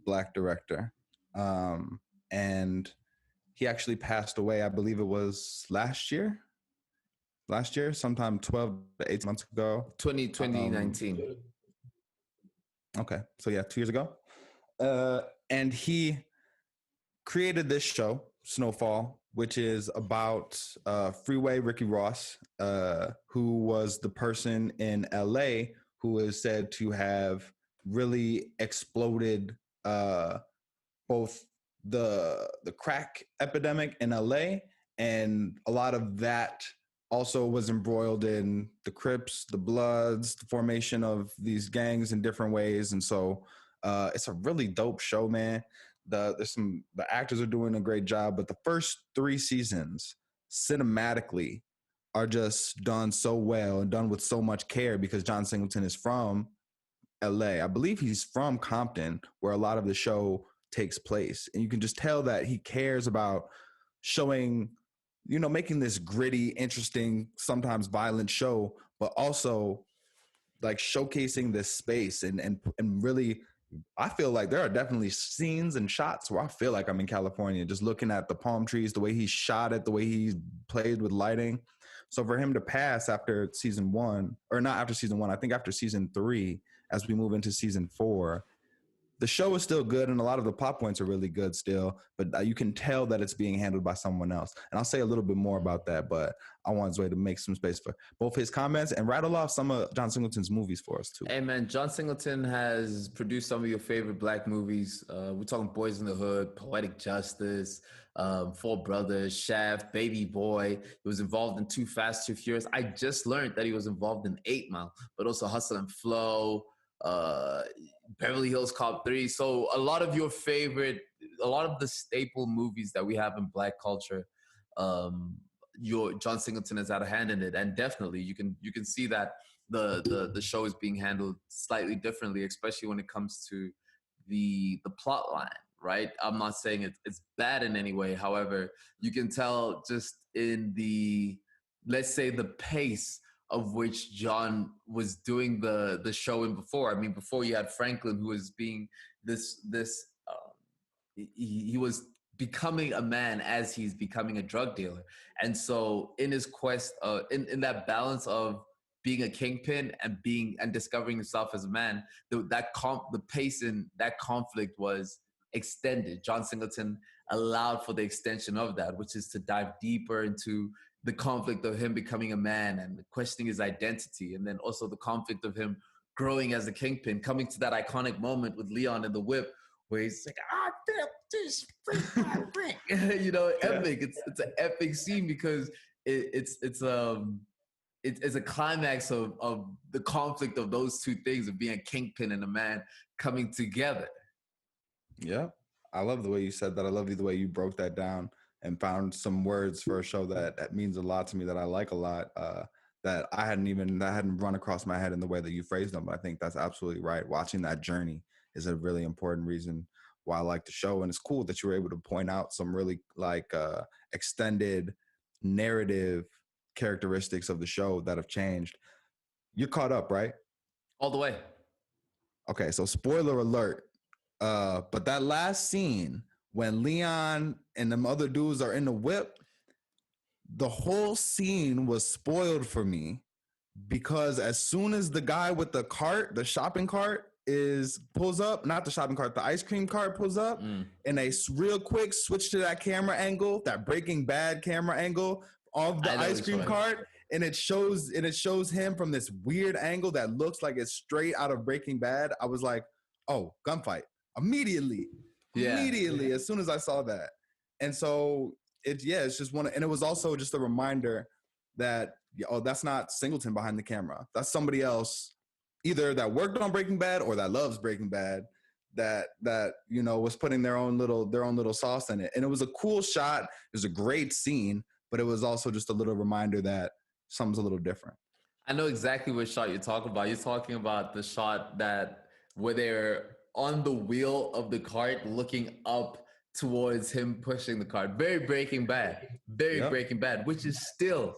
Black director. And he actually passed away, I believe it was last year, sometime 12 to 18 months ago. 2019. Okay, so yeah, 2 years ago. And he created this show, Snowfall, which is about Freeway Ricky Ross, who was the person in LA who is said to have really exploded both the crack epidemic in LA, and a lot of that also was embroiled in the Crips, the Bloods, the formation of these gangs in different ways. And so it's a really dope show, man. The actors are doing a great job, but the first 3 seasons cinematically are just done so well and done with so much care because John Singleton is from LA. I believe he's from Compton, where a lot of the show takes place. And you can just tell that he cares about showing, making this gritty, interesting, sometimes violent show, but also like showcasing this space and really, I feel like there are definitely scenes and shots where I feel like I'm in California, just looking at the palm trees, the way he shot it, the way he played with lighting. So for him to pass after season 1, or not after season 1, I think after season 3, as we move into season 4, the show is still good and a lot of the plot points are really good still, but you can tell that it's being handled by someone else. And I'll say a little bit more about that, but I want to make some space for both his comments and rattle off some of John Singleton's movies for us too. Hey man, John Singleton has produced some of your favorite Black movies. We're talking Boys in the Hood, Poetic Justice, Four Brothers, Shaft, Baby Boy. He was involved in Too Fast, Too Furious. I just learned that he was involved in 8 Mile, but also Hustle and Flow, Beverly Hills Cop 3. So a lot of the staple movies that we have in Black culture, John Singleton has had a hand in it, and definitely you can see that the show is being handled slightly differently, especially when it comes to the plot line. Right? I'm not saying it's bad in any way. However, you can tell just in the, let's say, the pace of which John was doing the show in before. I mean, before you had Franklin, who was being he was becoming a man as he's becoming a drug dealer. And so in his quest, in that balance of being a kingpin and discovering himself as a man, the pace in that conflict was extended. John Singleton allowed for the extension of that, which is to dive deeper into the conflict of him becoming a man and questioning his identity, and then also the conflict of him growing as a kingpin, coming to that iconic moment with Leon in the whip where he's like, damn, this epic. It's an epic scene because it's a climax of the conflict of those two things, of being a kingpin and a man coming together. Yeah, I love the way you said that. I love the way you broke that down and found some words for a show that means a lot to me, that I like a lot, that hadn't run across my head in the way that you phrased them. But I think that's absolutely right. Watching that journey is a really important reason why I like the show. And it's cool that you were able to point out some really extended narrative characteristics of the show that have changed. You're caught up, right? All the way. Okay, so spoiler alert. But that last scene when Leon and them other dudes are in the whip, the whole scene was spoiled for me because as soon as the guy with the cart, the shopping cart pulls up, not the shopping cart, the ice cream cart pulls up, and they real quick switch to that camera angle, that Breaking Bad camera angle of the ice cream cart, and it shows him from this weird angle that looks like it's straight out of Breaking Bad. I was like, oh, gunfight. Immediately, as soon as I saw that. And so it's just and it was also just a reminder that, oh, that's not Singleton behind the camera. That's somebody else, either that worked on Breaking Bad or that loves Breaking Bad, that was putting their own little sauce in it. And it was a cool shot. It was a great scene, but it was also just a little reminder that something's a little different. I know exactly what shot you're talking about. You're talking about the shot where they're on the wheel of the cart looking up towards him pushing the cart. Very Breaking Bad. Very Yep. Breaking Bad, which is still,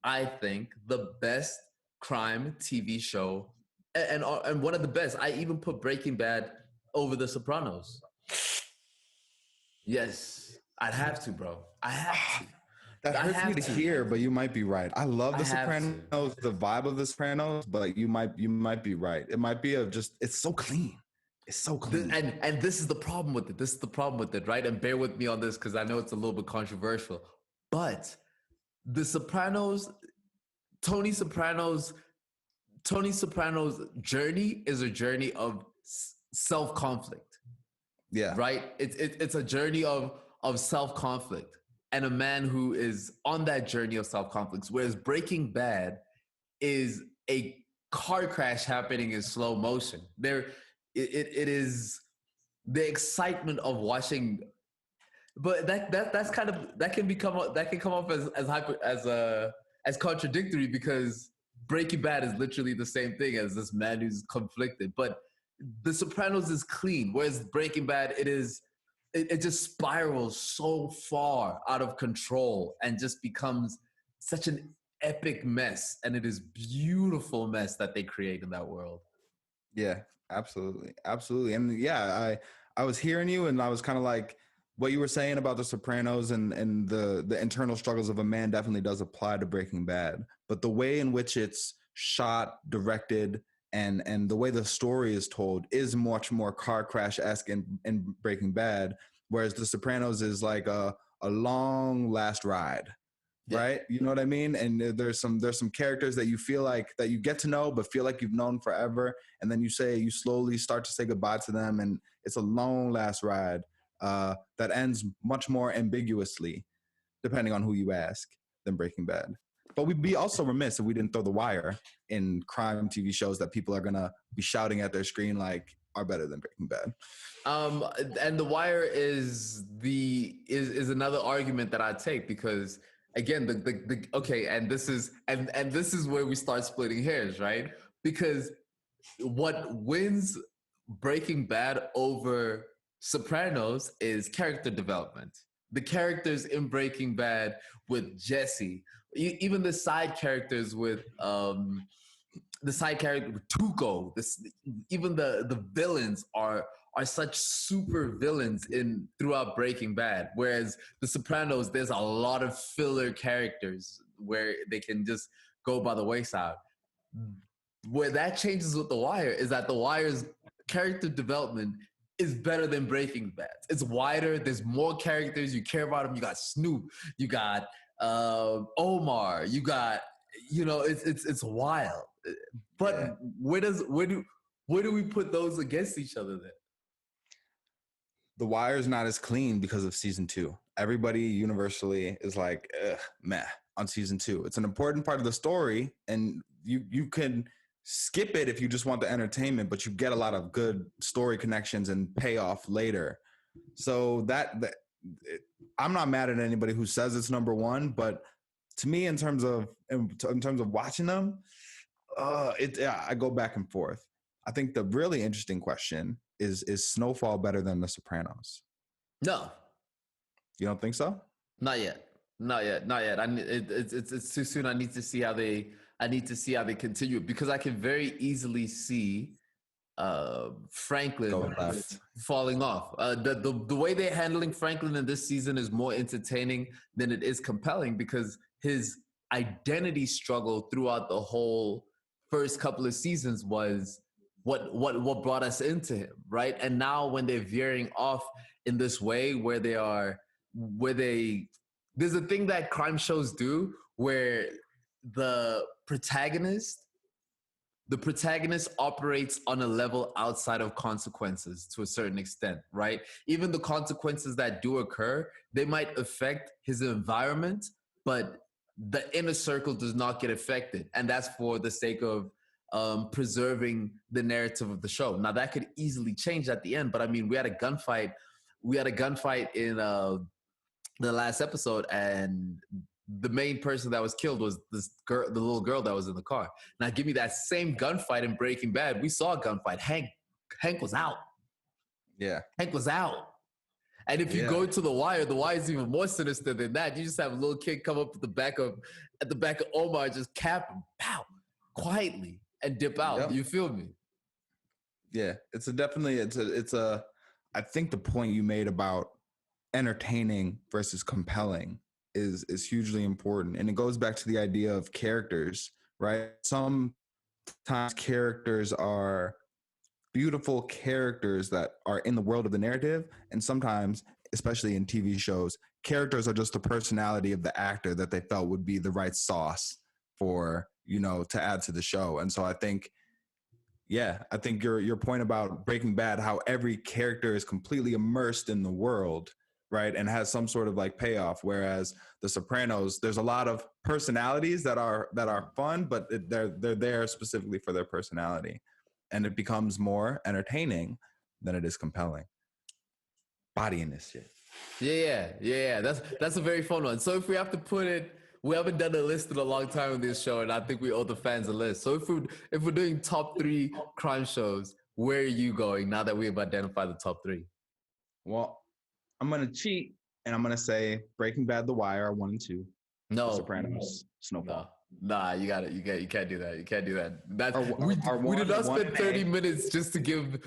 I think, the best crime TV show and one of the best. I even put Breaking Bad over The Sopranos. Yes, I'd have to, bro. I have to. That I hurts have me to to. hear, but you might be right. I love I The have to. Sopranos, the vibe of The Sopranos, but you might be right. It might be it's so clean. It's so clean. And this is the problem with it. This is the problem with it, right? And bear with me on this because I know it's a little bit controversial. But The Sopranos, Tony Soprano's journey is a journey of self-conflict. Yeah. Right? It's a journey of self-conflict and a man who is on that journey of self-conflict. Whereas Breaking Bad is a car crash happening in slow motion. It is the excitement of watching, but that's kind of that can come off as contradictory because Breaking Bad is literally the same thing as this man who's conflicted. But The Sopranos is clean, whereas Breaking Bad it just spirals so far out of control and just becomes such an epic mess, and it is beautiful mess that they create in that world. Yeah, absolutely. And yeah, I was hearing you, and I was kind of like, what you were saying about The Sopranos and the internal struggles of a man definitely does apply to Breaking Bad. But the way in which it's shot, directed, and the way the story is told is much more car crash-esque in Breaking Bad, whereas The Sopranos is like a long last ride. Yeah. Right? You know what I mean? And there's some characters that you feel like that you get to know, but feel like you've known forever. And then you slowly start to say goodbye to them. And it's a long last ride that ends much more ambiguously, depending on who you ask, than Breaking Bad. But we'd be also remiss if we didn't throw The Wire in crime TV shows that people are going to be shouting at their screen like are better than Breaking Bad. And The Wire is another argument that I take because again, and this is where we start splitting hairs, right? Because what wins Breaking Bad over Sopranos is character development. The characters in Breaking Bad with Jesse, even the side characters with Tuco, even the villains are such super villains throughout Breaking Bad. Whereas The Sopranos, there's a lot of filler characters where they can just go by the wayside. Where that changes with The Wire is that The Wire's character development is better than Breaking Bad. It's wider. There's more characters. You care about them. You got Snoop. You got Omar. You got, it's wild. But yeah. Where do we put those against each other then? The Wire is not as clean because of season 2. Everybody universally is like, meh on season 2. It's an important part of the story, and you can skip it if you just want the entertainment, but you get a lot of good story connections and payoff later. So I'm not mad at anybody who says it's number 1, but to me, in terms of watching them, I go back and forth. I think the really interesting question is Snowfall better than The Sopranos? No. You don't think so? Not yet. It's too soon. I need to see how they continue, because I can very easily see Franklin falling off. The way they're handling Franklin in this season is more entertaining than it is compelling, because his identity struggle throughout the whole first couple of seasons was what brought us into him, right? And now when they're veering off in this way there's a thing that crime shows do where the protagonist operates on a level outside of consequences to a certain extent, right? Even the consequences that do occur, they might affect his environment, but the inner circle does not get affected, and that's for the sake of preserving the narrative of the show. Now that could easily change at the end, but I mean, we had a gunfight. We had a gunfight in the last episode, and the main person that was killed was this girl, the little girl that was in the car. Now, give me that same gunfight in Breaking Bad. We saw a gunfight. Hank was out. Yeah. Hank was out. And if you go to the wire is even more sinister than that. You just have a little kid come up at the back of Omar, just cap him, pow, quietly, and dip out. Yep. You feel me? Yeah, it's a. I think the point you made about entertaining versus compelling is hugely important, and it goes back to the idea of characters, right? Sometimes characters are beautiful characters that are in the world of the narrative, and sometimes, especially in TV shows, characters are just the personality of the actor that they felt would be the right sauce for, to add to the show. And so I think your point about Breaking Bad, how every character is completely immersed in the world, right, and has some sort of like payoff, whereas The Sopranos, there's a lot of personalities that are fun, but they're there specifically for their personality, and it becomes more entertaining than it is compelling. Body in this shit. Yeah. That's a very fun one. So if we have to put it, we haven't done a list in a long time on this show, and I think we owe the fans a list. So if we're doing top 3 crime shows, where are you going now that we have identified the top 3? Well, I'm gonna cheat, and I'm gonna say Breaking Bad, The Wire, 1 and 2. No. The Sopranos, Snowfall. Nah, you can't do that. You can't do that. We did not spend 30 minutes just to give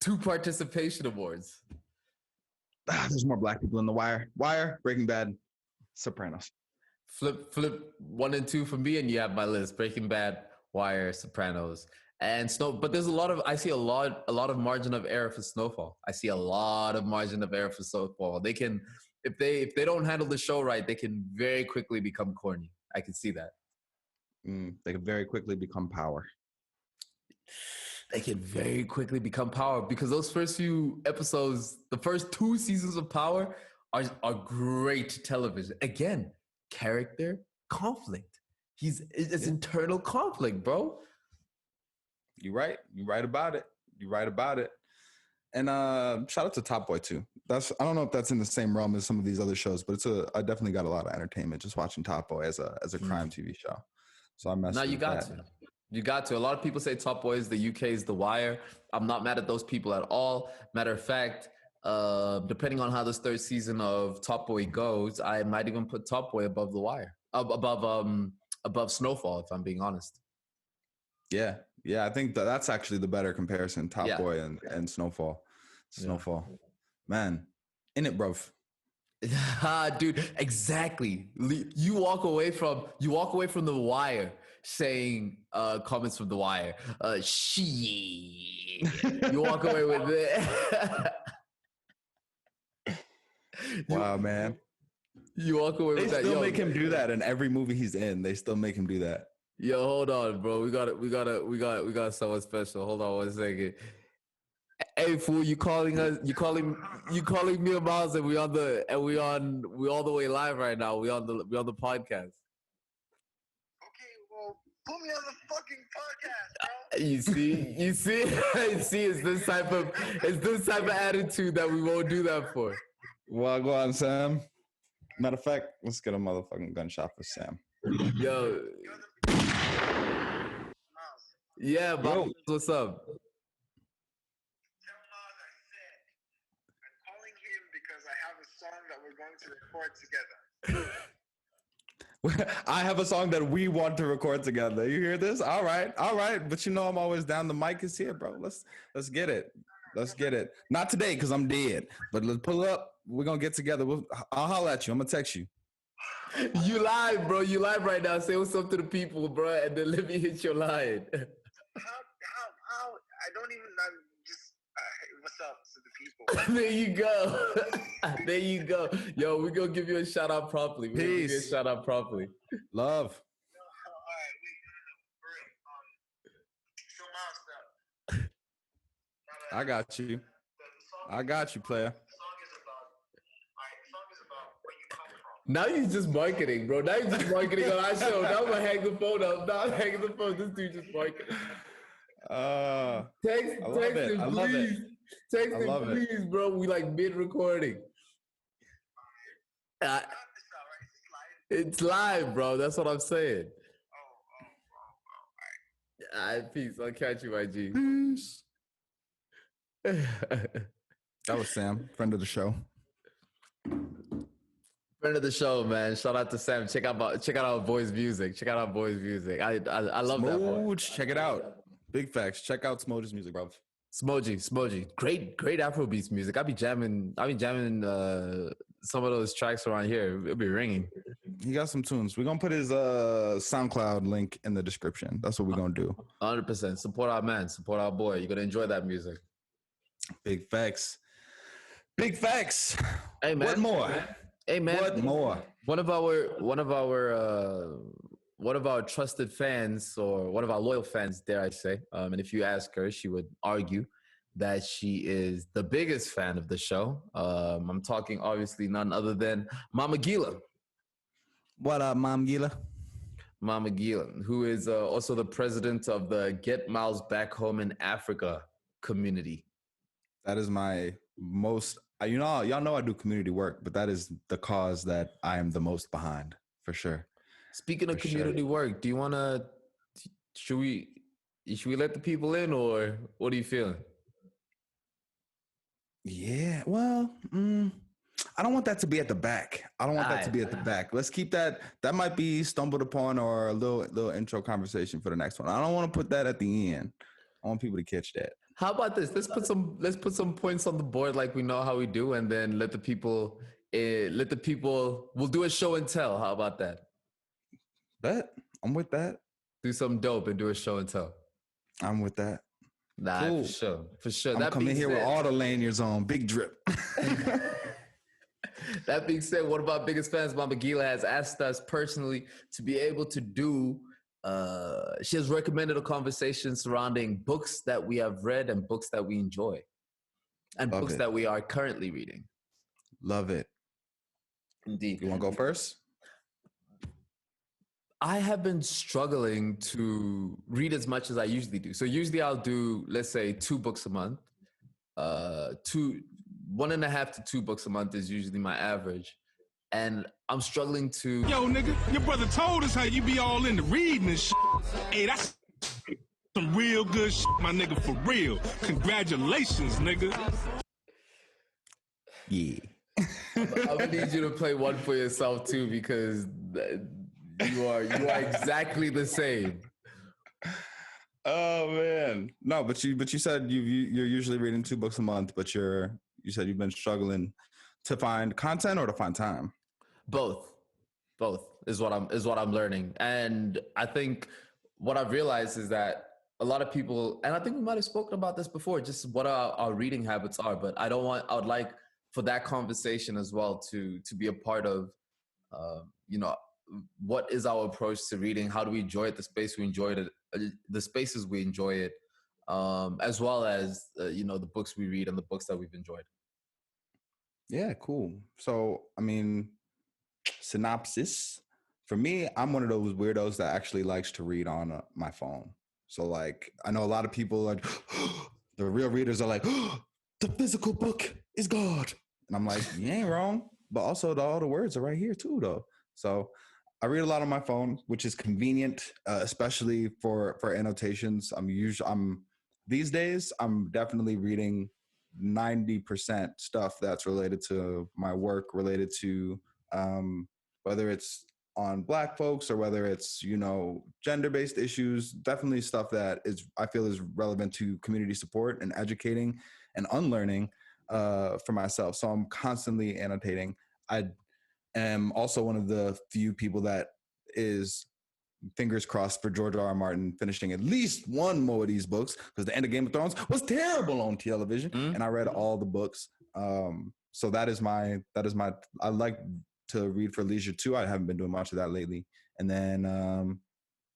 2 participation awards. There's more black people in The Wire. Wire, Breaking Bad, Sopranos. Flip 1 and 2 for me, and you have my list: Breaking Bad, Wire, Sopranos, and Snow. But there's I see a lot of margin of error for Snowfall. I see a lot of margin of error for Snowfall. They can, if they don't handle the show right, they can very quickly become corny. I can see that. They can very quickly become power. They can very quickly become power, because those first few episodes, the first 2 seasons of Power are great television. Again, character conflict. It's internal conflict, bro. You're right. You're right about it. And shout out to Top Boy too. I don't know if that's in the same realm as some of these other shows, but I definitely got a lot of entertainment just watching Top Boy as a crime TV show. So I'm messing. No, you got to. You got to. A lot of people say Top Boy is the UK's The Wire. I'm not mad at those people at all. Matter of fact, depending on how this 3rd season of Top Boy goes, I might even put Top Boy above The Wire, above Snowfall, if I'm being honest. Yeah. I think that's actually the better comparison: Top Boy and Snowfall. Snowfall, man, in it, bro. Dude, exactly. You walk away from The Wire saying comments from The Wire. You walk away with it. Wow, man. You walk away with that. They still make him do that in every movie he's in. They still make him do that. Yo, hold on, bro. We got someone special. Hold on 1 second. Hey, fool, you calling me and Miles, and we all the way live right now. We on the podcast. Okay, well, put me on the fucking podcast, bro. You see, it's this type of attitude that we won't do that for. Well, go on, Sam. Matter of fact, let's get a motherfucking gunshot for Sam. Yo. Yeah, Bob, what's up? Tell Miles I said I'm calling him because I have a song that we're going to record together. I have a song that we want to record together. You hear this? All right. But I'm always down. The mic is here, bro. Let's get it. Not today, because I'm dead. But let's pull up. We're gonna get together. I'll holler at you. I'm gonna text you. You live, bro. You live right now. Say what's up to the people, bro, and then let me hit your line. How? I don't even. I'm just. What's up to the people? There you go. Yo, we're gonna give you a shout out properly. Peace. Love. No, all right, show Miles stuff. I got you, player. The song is about where you come from. Now you just marketing, bro. Now you just marketing on our show. Now I'm gonna hang the phone up. Now I'm hanging the phone. This dude just marketing. Text I love it. him, I love please. it. Text I him, love it. please, bro. We like mid recording. It's live, bro. That's what I'm saying. All right, peace. I'll catch you, my G. Peace. That was Sam, friend of the show. Friend of the show, man. Shout out to Sam. Check out our boys' music. Check out our boys' music. I love that boy. Smooge, check it out. Big facts. Check out Smooge's music, bro. Smoji. Great Afrobeats music. I be jamming some of those tracks around here. It'll be ringing. He got some tunes. We're gonna put his SoundCloud link in the description. That's what we're gonna do. 100%. Support our man. Support our boy. You're gonna enjoy that music. Big facts. Big facts. Hey man. What more? Hey man. What more? One of our trusted fans, or one of our loyal fans, dare I say, and if you ask her, she would argue that she is the biggest fan of the show. I'm talking obviously none other than Mama Gila. What up, Mom Gila? Mama Gila, who is also the president of the Get Miles Back Home in Africa community. That is my most, y'all know I do community work, but that is the cause that I am the most behind, for sure. Speaking of community work, do you want to, should we let the people in, or what are you feeling? Yeah, well, I don't want that to be at the back. Let's keep that. That might be stumbled upon or a little intro conversation for the next one. I don't want to put that at the end. I want people to catch that. How about this? Let's put some points on the board like we know how we do, and then let the people. We'll do a show and tell. How about that? Bet. I'm with that. Do something dope and do a show and tell. I'm with that. Nah, cool. For sure. I'm coming here with all the lanyards on, big drip. That being said, one of our biggest fans, Mama Gila, has asked us personally to be able to do. She has recommended a conversation surrounding books that we have read and books that we enjoy, and books that we are currently reading. Love it. Indeed. You want to go first? I have been struggling to read as much as I usually do. So usually I'll do, let's say, 2 books a month. 1.5 to 2 books a month is usually my average. And I'm struggling to... Yo, nigga, your brother told us how you be all into reading and shit. Hey, that's some real good shit, my nigga, for real. Congratulations, nigga. Yeah. I'm gonna need you to play one for yourself too, because you are exactly the same. Oh man, no, but you said you're usually reading 2 books a month, but you said you've been struggling to find content or to find time. Both is what I'm learning, and I think what I've realized is that a lot of people, and I think we might have spoken about this before, just what our reading habits are. But I would like for that conversation as well to be a part of, what is our approach to reading? How do we enjoy it? The space we enjoy it, the spaces we enjoy it, as well as the books we read and the books that we've enjoyed. Yeah, cool. So, I mean, synopsis. For me, I'm one of those weirdos that actually likes to read on my phone. So, like, I know a lot of people are, the real readers are like, the physical book is God. And I'm like, you ain't wrong. But also, all the words are right here, too, though. So, I read a lot on my phone, which is convenient, especially for annotations. These days, I'm definitely reading 90% stuff that's related to my work, related to whether it's on Black folks or whether it's, gender-based issues, definitely stuff that I feel is relevant to community support and educating and unlearning for myself. So I'm constantly annotating. I am also one of the few people that is, fingers crossed for George R.R. Martin finishing at least one more of these books, because the end of Game of Thrones was terrible on television, and I read all the books. So that is my. I like to read for leisure too. I haven't been doing much of that lately. And then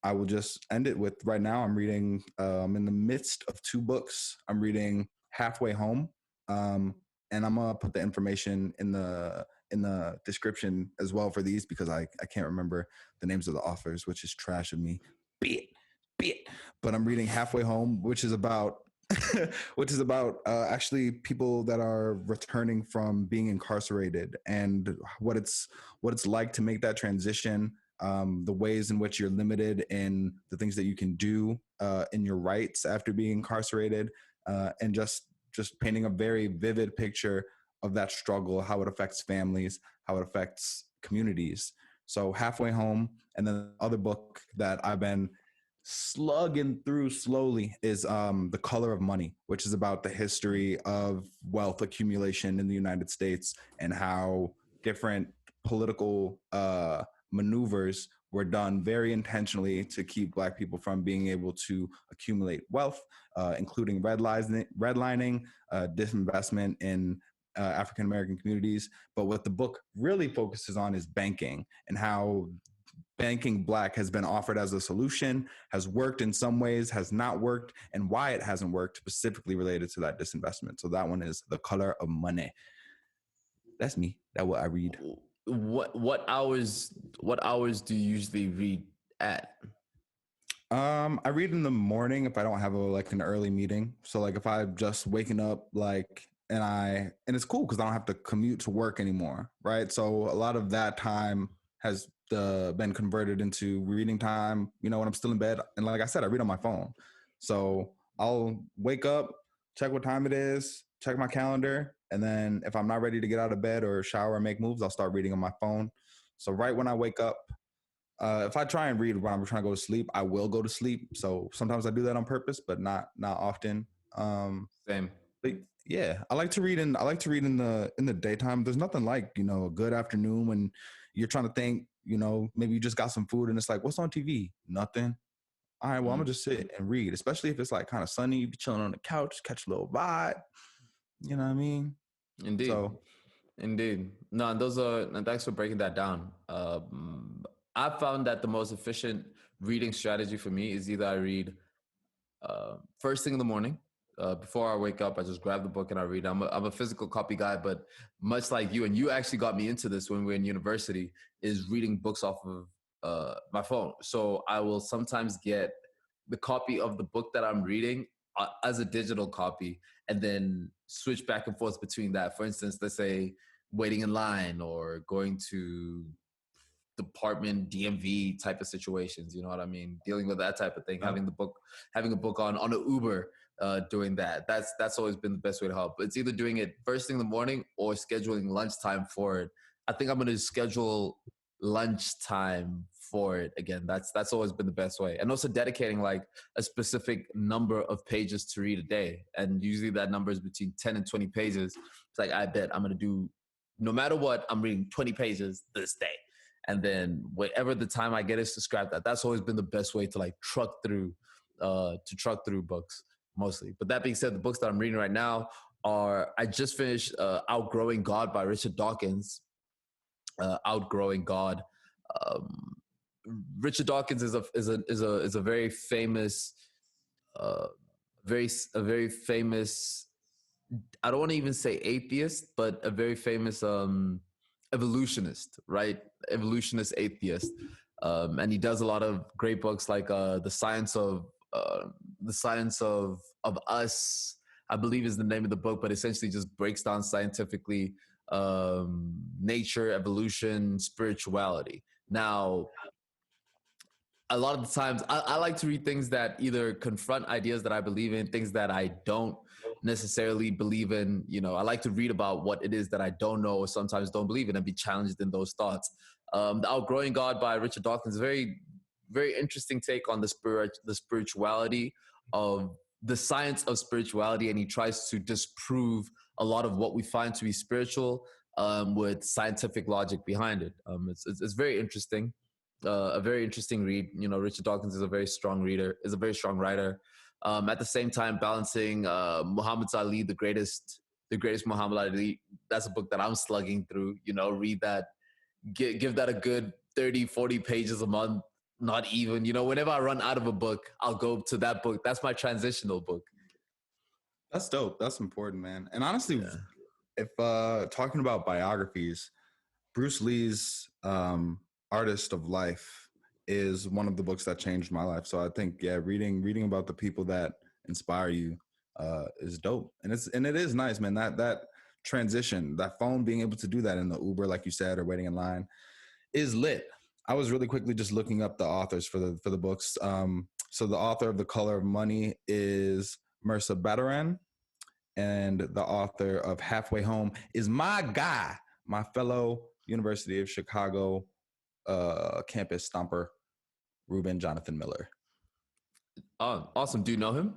I will just end it with, right now I'm reading. In the midst of 2 books. I'm reading Halfway Home, and I'm gonna put the information in the description as well for these, because I can't remember the names of the authors, which is trash of me. Bit. But I'm reading Halfway Home, which is about actually people that are returning from being incarcerated and what it's like to make that transition, the ways in which you're limited in the things that you can do in your rights after being incarcerated, and just painting a very vivid picture of that struggle, how it affects families, how it affects communities. So Halfway Home, and then the other book that I've been slugging through slowly is The Color of Money, which is about the history of wealth accumulation in the United States and how different political maneuvers were done very intentionally to keep Black people from being able to accumulate wealth, including redlining, disinvestment in African American communities. But what the book really focuses on is banking, and how banking Black has been offered as a solution, has worked in some ways, has not worked, and why it hasn't worked, specifically related to that disinvestment. So that one is The Color of Money. That's me. That's what I read. What hours do you usually read at? I read in the morning if I don't have an early meeting. So like if I'm just waking up, and it's cool because I don't have to commute to work anymore, right? So a lot of that time has been converted into reading time, when I'm still in bed. And like I said, I read on my phone. So I'll wake up, check what time it is, check my calendar. And then if I'm not ready to get out of bed or shower or make moves, I'll start reading on my phone. So right when I wake up, if I try and read when I'm trying to go to sleep, I will go to sleep. So sometimes I do that on purpose, but not often. Same. But yeah, I like to read in the daytime. There's nothing like, a good afternoon when you're trying to think, maybe you just got some food and it's like, what's on TV? Nothing. All right, well, I'm gonna just sit and read, especially if it's like kind of sunny, you be chilling on the couch, catch a little vibe. You know what I mean? Indeed. So, Indeed. No, and thanks for breaking that down. I found that the most efficient reading strategy for me is either I read first thing in the morning. Before I wake up, I just grab the book and I read. I'm a physical copy guy, but much like you, and you actually got me into this when we were in university, is reading books off of my phone. So I will sometimes get the copy of the book that I'm reading as a digital copy, and then switch back and forth between that. For instance, let's say waiting in line or going to department DMV type of situations, you know what I mean? Dealing with that type of thing, having a book on an Uber, doing that. That's always been the best way to help. It's either doing it first thing in the morning or scheduling lunchtime for it. I think I'm going to schedule lunchtime for it again. That's always been the best way. And also dedicating like a specific number of pages to read a day. And usually that number is between 10 and 20 pages. It's like, I bet I'm going to do, no matter what, I'm reading 20 pages this day. And then whatever the time I get is to scrap that. That's always been the best way to like truck through books mostly. But that being said, the books that I'm reading right now are, I just finished Outgrowing God by Richard Dawkins. Outgrowing God. Richard Dawkins is a very famous, very famous. I don't want to even say atheist, but a very famous evolutionist, right? Evolutionist atheist, and he does a lot of great books like the science of us, I believe is the name of the book, but essentially just breaks down scientifically nature, evolution, spirituality. Now, a lot of the times I like to read things that either confront ideas that I believe in, things that I don't necessarily believe in. I like to read about what it is that I don't know or sometimes don't believe in and be challenged in those thoughts. The Outgrowing God by Richard Dawkins is a very, very interesting take on the spirituality of the science of spirituality, and he tries to disprove a lot of what we find to be spiritual with scientific logic behind it. It's very interesting. A very interesting read. Richard Dawkins is a very strong reader, is a very strong writer. At the same time, balancing Muhammad Ali, the greatest Muhammad Ali. That's a book that I'm slugging through. Read that, give that a good 30, 40 pages a month. Not even, whenever I run out of a book, I'll go to that book. That's my transitional book. That's dope. That's important, man. And honestly, if talking about biographies, Bruce Lee's Artist of Life is one of the books that changed my life. So I think, yeah, reading about the people that inspire you is dope. And it is nice, man. That transition, that phone being able to do that in the Uber, like you said, or waiting in line, is lit. I was really quickly just looking up the authors for the books. So the author of The Color of Money is Mehrsa Baradaran, and the author of Halfway Home is my guy, my fellow University of Chicago campus stomper, Reuben Jonathan Miller. Oh, awesome. Do you know him?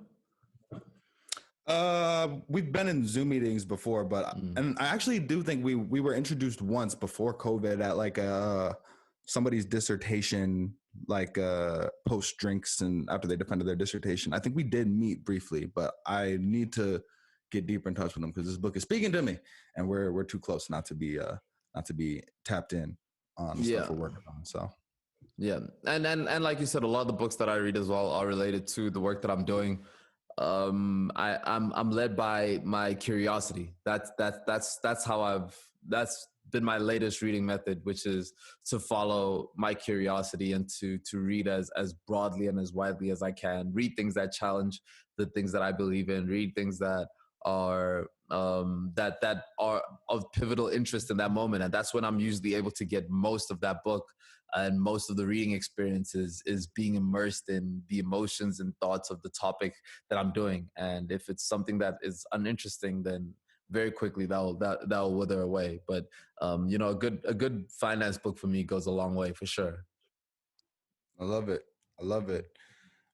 We've been in Zoom meetings before, but and I actually do think we were introduced once before COVID at like somebody's dissertation, like post drinks and after they defended their dissertation. I think we did meet briefly, but I need to get deeper in touch with him because this book is speaking to me, and we're too close not to be tapped in on the stuff we're working on. So yeah, and like you said, a lot of the books that I read as well are related to the work that I'm doing. I'm led by my curiosity. That's been my latest reading method, which is to follow my curiosity and to read as broadly and as widely as I can. Read things that challenge the things that I believe in. Read things that are that are of pivotal interest in that moment, and that's when I'm usually able to get most of that book and most of the reading experiences is being immersed in the emotions and thoughts of the topic that I'm doing. And if it's something that is uninteresting, then very quickly that'll wither away. But you know, a good finance book for me goes a long way for sure. I love it.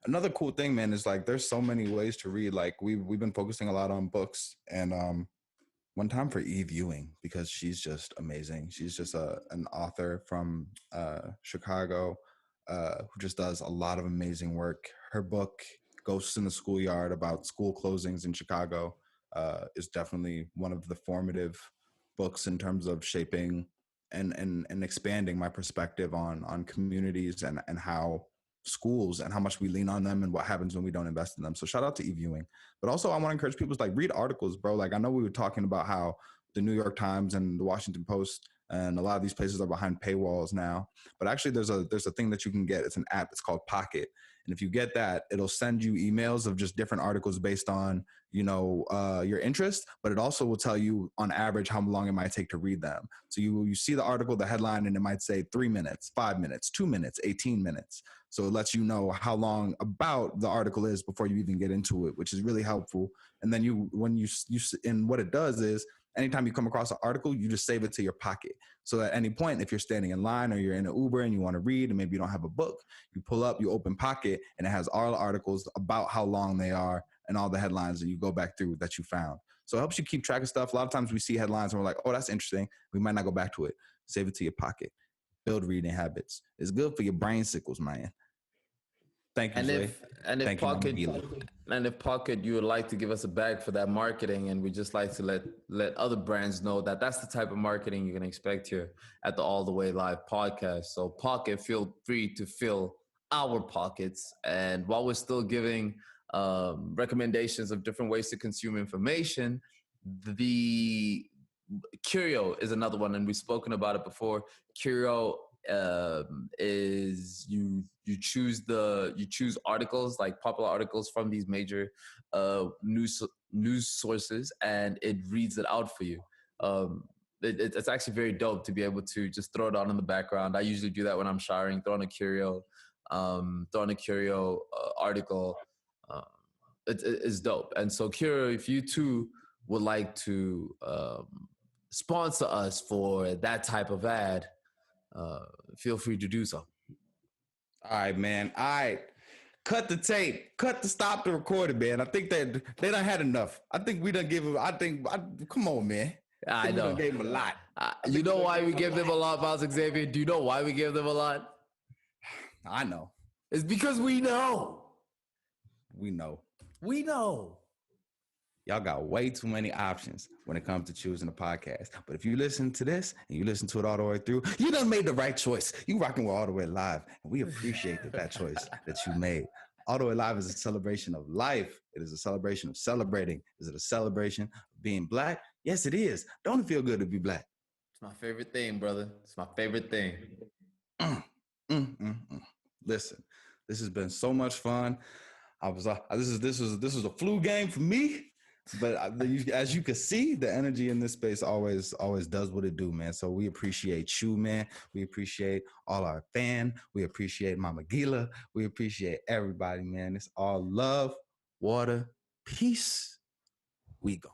Another cool thing, man, is like there's so many ways to read. Like we've been focusing a lot on books, and one time for Eve Ewing, because she's just amazing. She's just an author from Chicago who just does a lot of amazing work. Her book, Ghosts in the Schoolyard, about school closings in Chicago, is definitely one of the formative books in terms of shaping and expanding my perspective on communities and how schools and how much we lean on them and what happens when we don't invest in them. So shout out to Eve Ewing. But also I want to encourage people to like read articles, bro. Like I know we were talking about how the New York Times and the Washington Post and a lot of these places are behind paywalls now. But actually there's a thing that you can get. It's an app. It's called Pocket. And if you get that, it'll send you emails of just different articles based on, you know, your interest, but it also will tell you on average how long it might take to read them. So you see the article, the headline, and it might say 3 minutes, 5 minutes, 2 minutes, 18 minutes. So it lets you know how long about the article is before you even get into it, which is really helpful. And then and what it does is anytime you come across an article, you just save it to your pocket. So at any point, if you're standing in line or you're in an Uber and you want to read and maybe you don't have a book, you pull up, you open Pocket, and it has all the articles about how long they are and all the headlines that you go back through that you found. So it helps you keep track of stuff. A lot of times we see headlines and we're like, oh, that's interesting. We might not go back to it. Save it to your pocket. Build reading habits. It's good for your brain sickles, man. Thank you, if Pocket you would like to give us a bag for that marketing, and we just like to let other brands know that that's the type of marketing you can expect here at the All the Way Live podcast. So Pocket, feel free to fill our pockets, and while we're still giving recommendations of different ways to consume information, the Curio is another one, and we've spoken about it before. Curio is you choose articles, like popular articles from these major news sources, and it reads it out for you. It's actually very dope to be able to just throw it on in the background. I usually do that when I'm showering, throw on a Curio article. It's dope. And so Curio, if you too would like to sponsor us for that type of ad, feel free to do so. All right, man. All right. Cut the tape. Stop the recording, man. I think they done had enough. I think we done give them, come on, man. I know. We done gave them a lot. You know why we give them a lot, Miles Xavier? Do you know why we give them a lot? I know. It's because we know. We know. Y'all got way too many options when it comes to choosing a podcast. But if you listen to this and you listen to it all the way through, you done made the right choice. You rocking with All the Way Live. And we appreciate that choice that you made. All the Way Live is a celebration of life. It is a celebration of celebrating. Is it a celebration of being Black? Yes, it is. Don't it feel good to be Black? my favorite thing, brother. It's my favorite thing. Listen, this has been so much fun. This was a flu game for me, but as you can see, the energy in this space always does what it do, man. So we appreciate you, man. We appreciate all our fan. We appreciate Mama Gila. We appreciate everybody, man. It's all love, water, peace. We go.